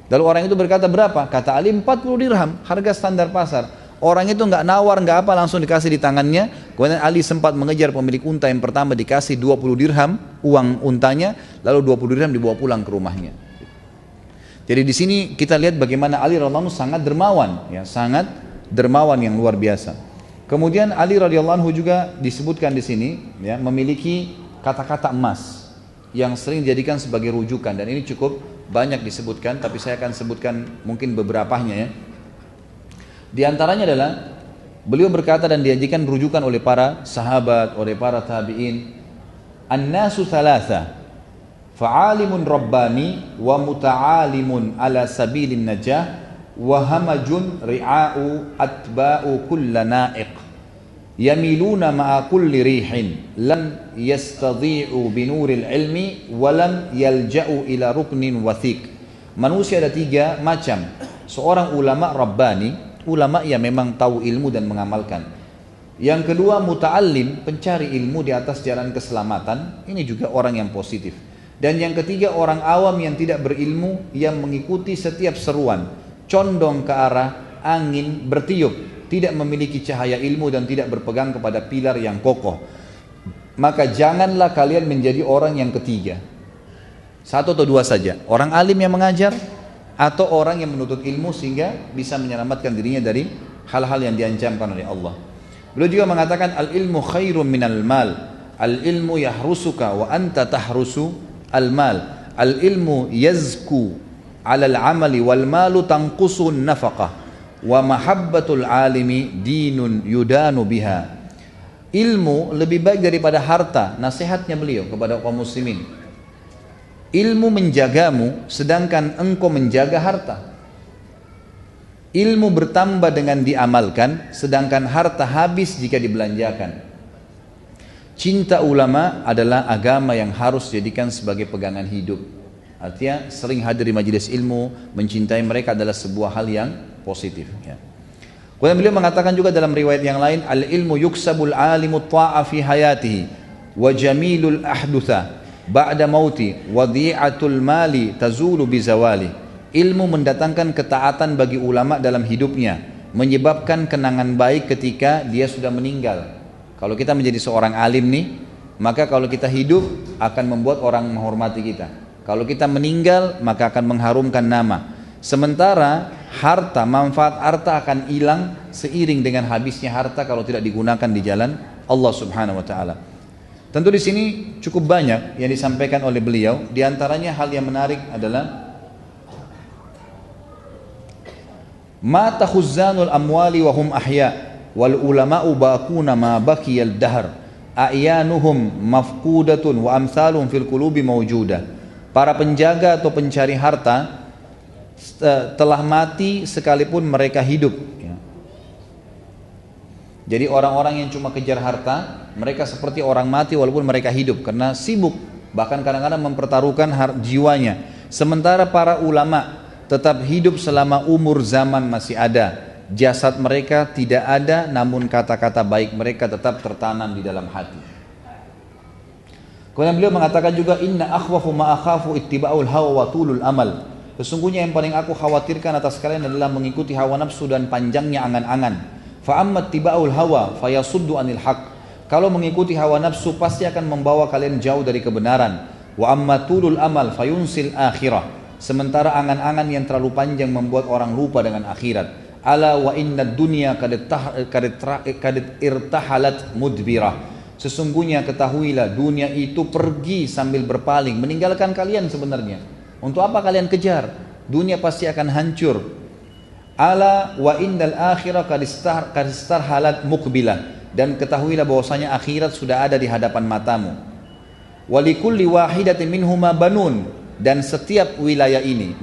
Lalu orang itu berkata, berapa? Kata Ali, 40 dirham, harga standar pasar. Orang itu nggak nawar, nggak apa, langsung dikasih di tangannya. Kemudian Ali sempat mengejar pemilik unta yang pertama, dikasih 20 dirham uang untanya, lalu 20 dirham dibawa pulang ke rumahnya. Jadi di sini kita lihat bagaimana Ali radhiyallahu anhu sangat dermawan, ya, sangat dermawan yang luar biasa. Kemudian Ali radhiyallahu anhu juga disebutkan di sini, ya, memiliki kata-kata emas yang sering dijadikan sebagai rujukan, dan ini cukup banyak disebutkan, tapi saya akan sebutkan mungkin beberapanya, ya. Di antaranya adalah beliau berkata dan diajikan rujukan oleh para sahabat, oleh para tabi'in, an-nasu thalatha, fa'alimun rabbani wa muta'alimun ala sabilin najah wa hamajun ri'a'u atba'u kulla na'iq yamiluna ma'a kulli rihin lam yastadhi'u binuril ilmi wa lam yalja'u ila ruknin wathiq. Manusia ada tiga macam. Seorang ulama rabbani, ulama yang memang tahu ilmu dan mengamalkan. Yang kedua muta'allim, pencari ilmu di atas jalan keselamatan, ini juga orang yang positif. Dan yang ketiga orang awam yang tidak berilmu, yang mengikuti setiap seruan, condong ke arah angin bertiup, tidak memiliki cahaya ilmu dan tidak berpegang kepada pilar yang kokoh. Maka janganlah kalian menjadi orang yang ketiga. Satu atau dua saja, orang alim yang mengajar atau orang yang menuntut ilmu sehingga bisa menyelamatkan dirinya dari hal-hal yang diancamkan oleh Allah. Beliau juga mengatakan al-ilmu khairun minal mal, al-ilmu yahrusuka wa anta tahrusu al-mal, al-ilmu yazku ala al-amali wal malu tanqusun nafaqah wa mahabbatul alimi dinun yudanu biha. Ilmu lebih baik daripada harta, nasihatnya beliau kepada kaum muslimin. Ilmu menjagamu sedangkan engkau menjaga harta. Ilmu bertambah dengan diamalkan sedangkan harta habis jika dibelanjakan. Cinta ulama adalah agama yang harus dijadikan sebagai pegangan hidup. Artinya sering hadir di majelis ilmu, mencintai mereka adalah sebuah hal yang positif, ya. Kemudian beliau mengatakan juga dalam riwayat yang lain, al-ilmu yuksabul alimu ta'a fi hayatihi wa jamilul ahdutha ba'da mauti wa dhi'atul mali tazulu bizawali. Ilmu mendatangkan ketaatan bagi ulama dalam hidupnya, menyebabkan kenangan baik ketika dia sudah meninggal. Kalau kita menjadi seorang alim nih, maka kalau kita hidup akan membuat orang menghormati kita. Kalau kita meninggal, maka akan mengharumkan nama. Sementara harta, manfaat harta akan hilang seiring dengan habisnya harta kalau tidak digunakan di jalan Allah Subhanahu wa taala. Tentu di sini cukup banyak yang disampaikan oleh beliau. Di antaranya hal yang menarik adalah mata khuzzanul amwali wa hum ahya wal ulama'u baquna ma baqiyal dahr a'yanuhum mafqudatun wa amsalun fil qulubi mawjudah. Para penjaga atau pencari harta telah mati sekalipun mereka hidup, ya. Jadi orang-orang yang cuma kejar harta, mereka seperti orang mati walaupun mereka hidup karena sibuk, bahkan kadang-kadang mempertaruhkan jiwanya. Sementara para ulama tetap hidup selama umur zaman masih ada. Jasad mereka tidak ada, namun kata-kata baik mereka tetap tertanam di dalam hati. Kemudian beliau mengatakan juga, inna akhwafu ma akhafu ittiba'ul hawa wa tulul amal. Sesungguhnya yang paling aku khawatirkan atas kalian adalah mengikuti hawa nafsu dan panjangnya angan-angan. Fa amma ittiba'ul hawa fayasuddu anil haq. Kalau mengikuti hawa nafsu pasti akan membawa kalian jauh dari kebenaran. Wa amma tulul amal fayunsil akhirah. Sementara angan-angan yang terlalu panjang membuat orang lupa dengan akhirat. Ala wa inna dunya kad irtahalat mudbirah. Sesungguhnya ketahuilah dunia itu pergi sambil berpaling, meninggalkan kalian sebenarnya. Untuk apa kalian kejar? Dunia pasti akan hancur. Ala wa innal akhirah kad istarhalat muqbilah. Dan ketahuilah bahwasanya akhirat sudah ada di hadapan matamu. Walikulli wahidatin minhuma banun. Dan setiap wilayah ini,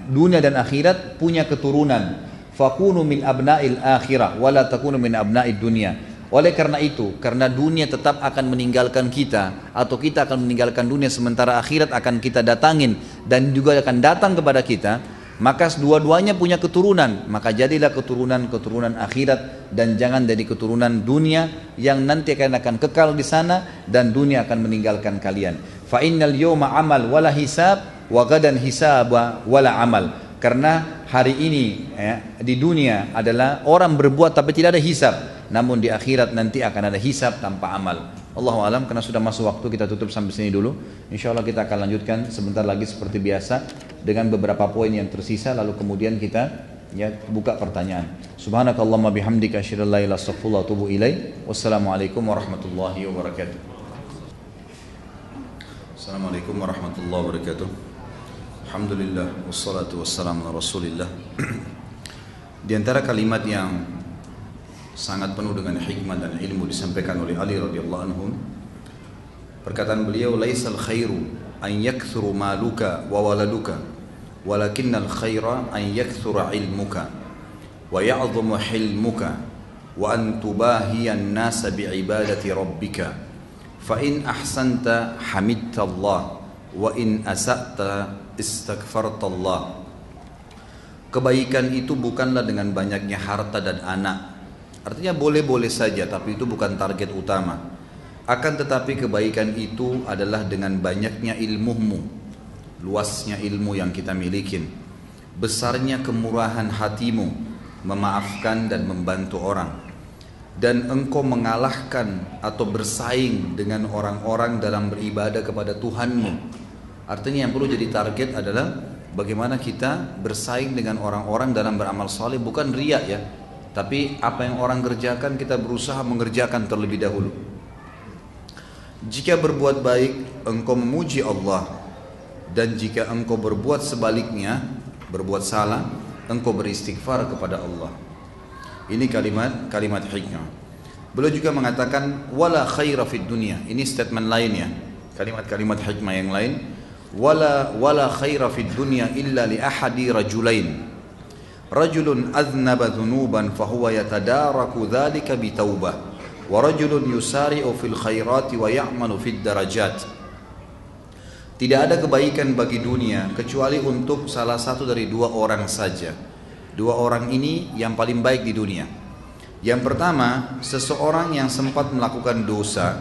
dunia dan akhirat, punya keturunan. Fakunu min abna'il akhirah wala takunu min abna'id dunia. Oleh karena itu, karena dunia tetap akan meninggalkan kita atau kita akan meninggalkan dunia sementara akhirat akan kita datangin dan juga akan datang kepada kita, Maka dua-duanya punya keturunan, maka jadilah keturunan-keturunan akhirat dan jangan jadi keturunan dunia yang nanti akan kekal di sana dan dunia akan meninggalkan kalian. Fa innal yawma amal wala hisab wa gadan hisaba wala amal. Karena hari ini di dunia adalah orang berbuat tapi tidak ada hisab, namun di akhirat nanti akan ada hisab tanpa amal. Allahu alam, karena sudah masuk waktu kita tutup sampai sini dulu. Insyaallah kita akan lanjutkan sebentar lagi seperti biasa dengan beberapa poin yang tersisa, lalu kemudian kita buka pertanyaan. Subhanakallahumma bihamdika asyhadu an la ilaha illa anta astaghfiruka wa atubu ilaik. Wassalamualaikum warahmatullahi wabarakatuh. Assalamualaikum warahmatullahi wabarakatuh. Alhamdulillah wassalatu wassalamu ala Rasulillah. Di antara kalimat yang sangat penuh dengan hikmah dan ilmu disampaikan oleh Ali radhiyallahu anhu, perkataan beliau, laisal khairu an yakthuru maluka wa waladuka walakinnal khaira an yakthura ilmuka wa ya'dhamu hilmuka wa an tubahiyan nasa bi'ibadati rabbika fa in ahsanta hamidta Allah wa in asa'ta istaghfarta Allah. Kebaikan itu bukanlah dengan banyaknya harta dan anak. Artinya boleh-boleh saja, tapi itu bukan target utama. Akan tetapi kebaikan itu adalah dengan banyaknya ilmumu, luasnya ilmu yang kita milikin, besarnya kemurahan hatimu, memaafkan dan membantu orang, dan engkau mengalahkan atau bersaing dengan orang-orang dalam beribadah kepada Tuhanmu. Artinya yang perlu jadi target adalah bagaimana kita bersaing dengan orang-orang dalam beramal saleh, bukan riya ya, tapi apa yang orang kerjakan kita berusaha mengerjakan terlebih dahulu. Jika berbuat baik engkau memuji Allah, dan jika engkau berbuat sebaliknya, berbuat salah, engkau beristighfar kepada Allah. Ini kalimat hikmah. Beliau juga mengatakan wala khaira fid dunya. Ini statement lainnya, kalimat-kalimat hikmah yang lain. Wala khaira fid dunya illa li ahadi rajulain. Rajulun aznaba dhunuban fahuwa yatadaraku dhalika bitawbah wa rajulun yusari'u fil khairati wa ya'malu fid darajat. Tidak ada kebaikan bagi dunia kecuali untuk salah satu dari dua orang saja. Dua orang ini yang paling baik di dunia. Yang pertama, seseorang yang sempat melakukan dosa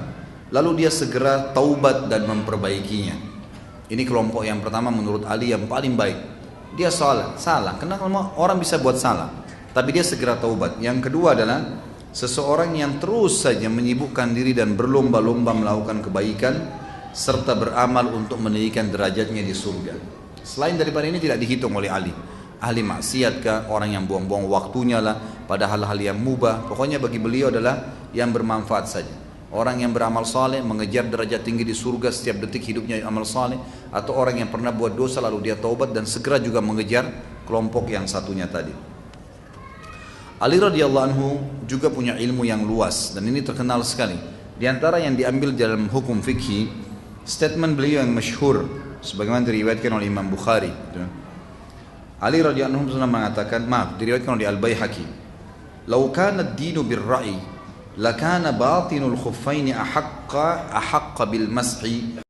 lalu dia segera taubat dan memperbaikinya. Ini kelompok yang pertama menurut Ali yang paling baik. Dia salah. Karena orang bisa buat salah, tapi dia segera taubat. Yang kedua adalah seseorang yang terus saja menyibukkan diri dan berlomba-lomba melakukan kebaikan serta beramal untuk meninggikan derajatnya di surga. Selain daripada ini tidak dihitung oleh Ali. Ahli maksiat kah, orang yang buang-buang waktunya lah pada hal-hal yang mubah. Pokoknya bagi beliau adalah yang bermanfaat saja. Orang yang beramal saleh mengejar derajat tinggi di surga, setiap detik hidupnya amal saleh, atau orang yang pernah buat dosa lalu dia taubat dan segera juga mengejar kelompok yang satunya tadi. Ali radhiyallahu anhu juga punya ilmu yang luas dan ini terkenal sekali. Di antara yang diambil dalam hukum fikih, statement beliau yang masyhur sebagaimana diriwayatkan oleh Imam Bukhari. Ali radhiyallahu anhu pernah mengatakan, diriwayatkan oleh Al-Baihaqi, "Lau kana ad-dinu bir-ra'yi lakana batinul khuffaini ahaqqa bil mashi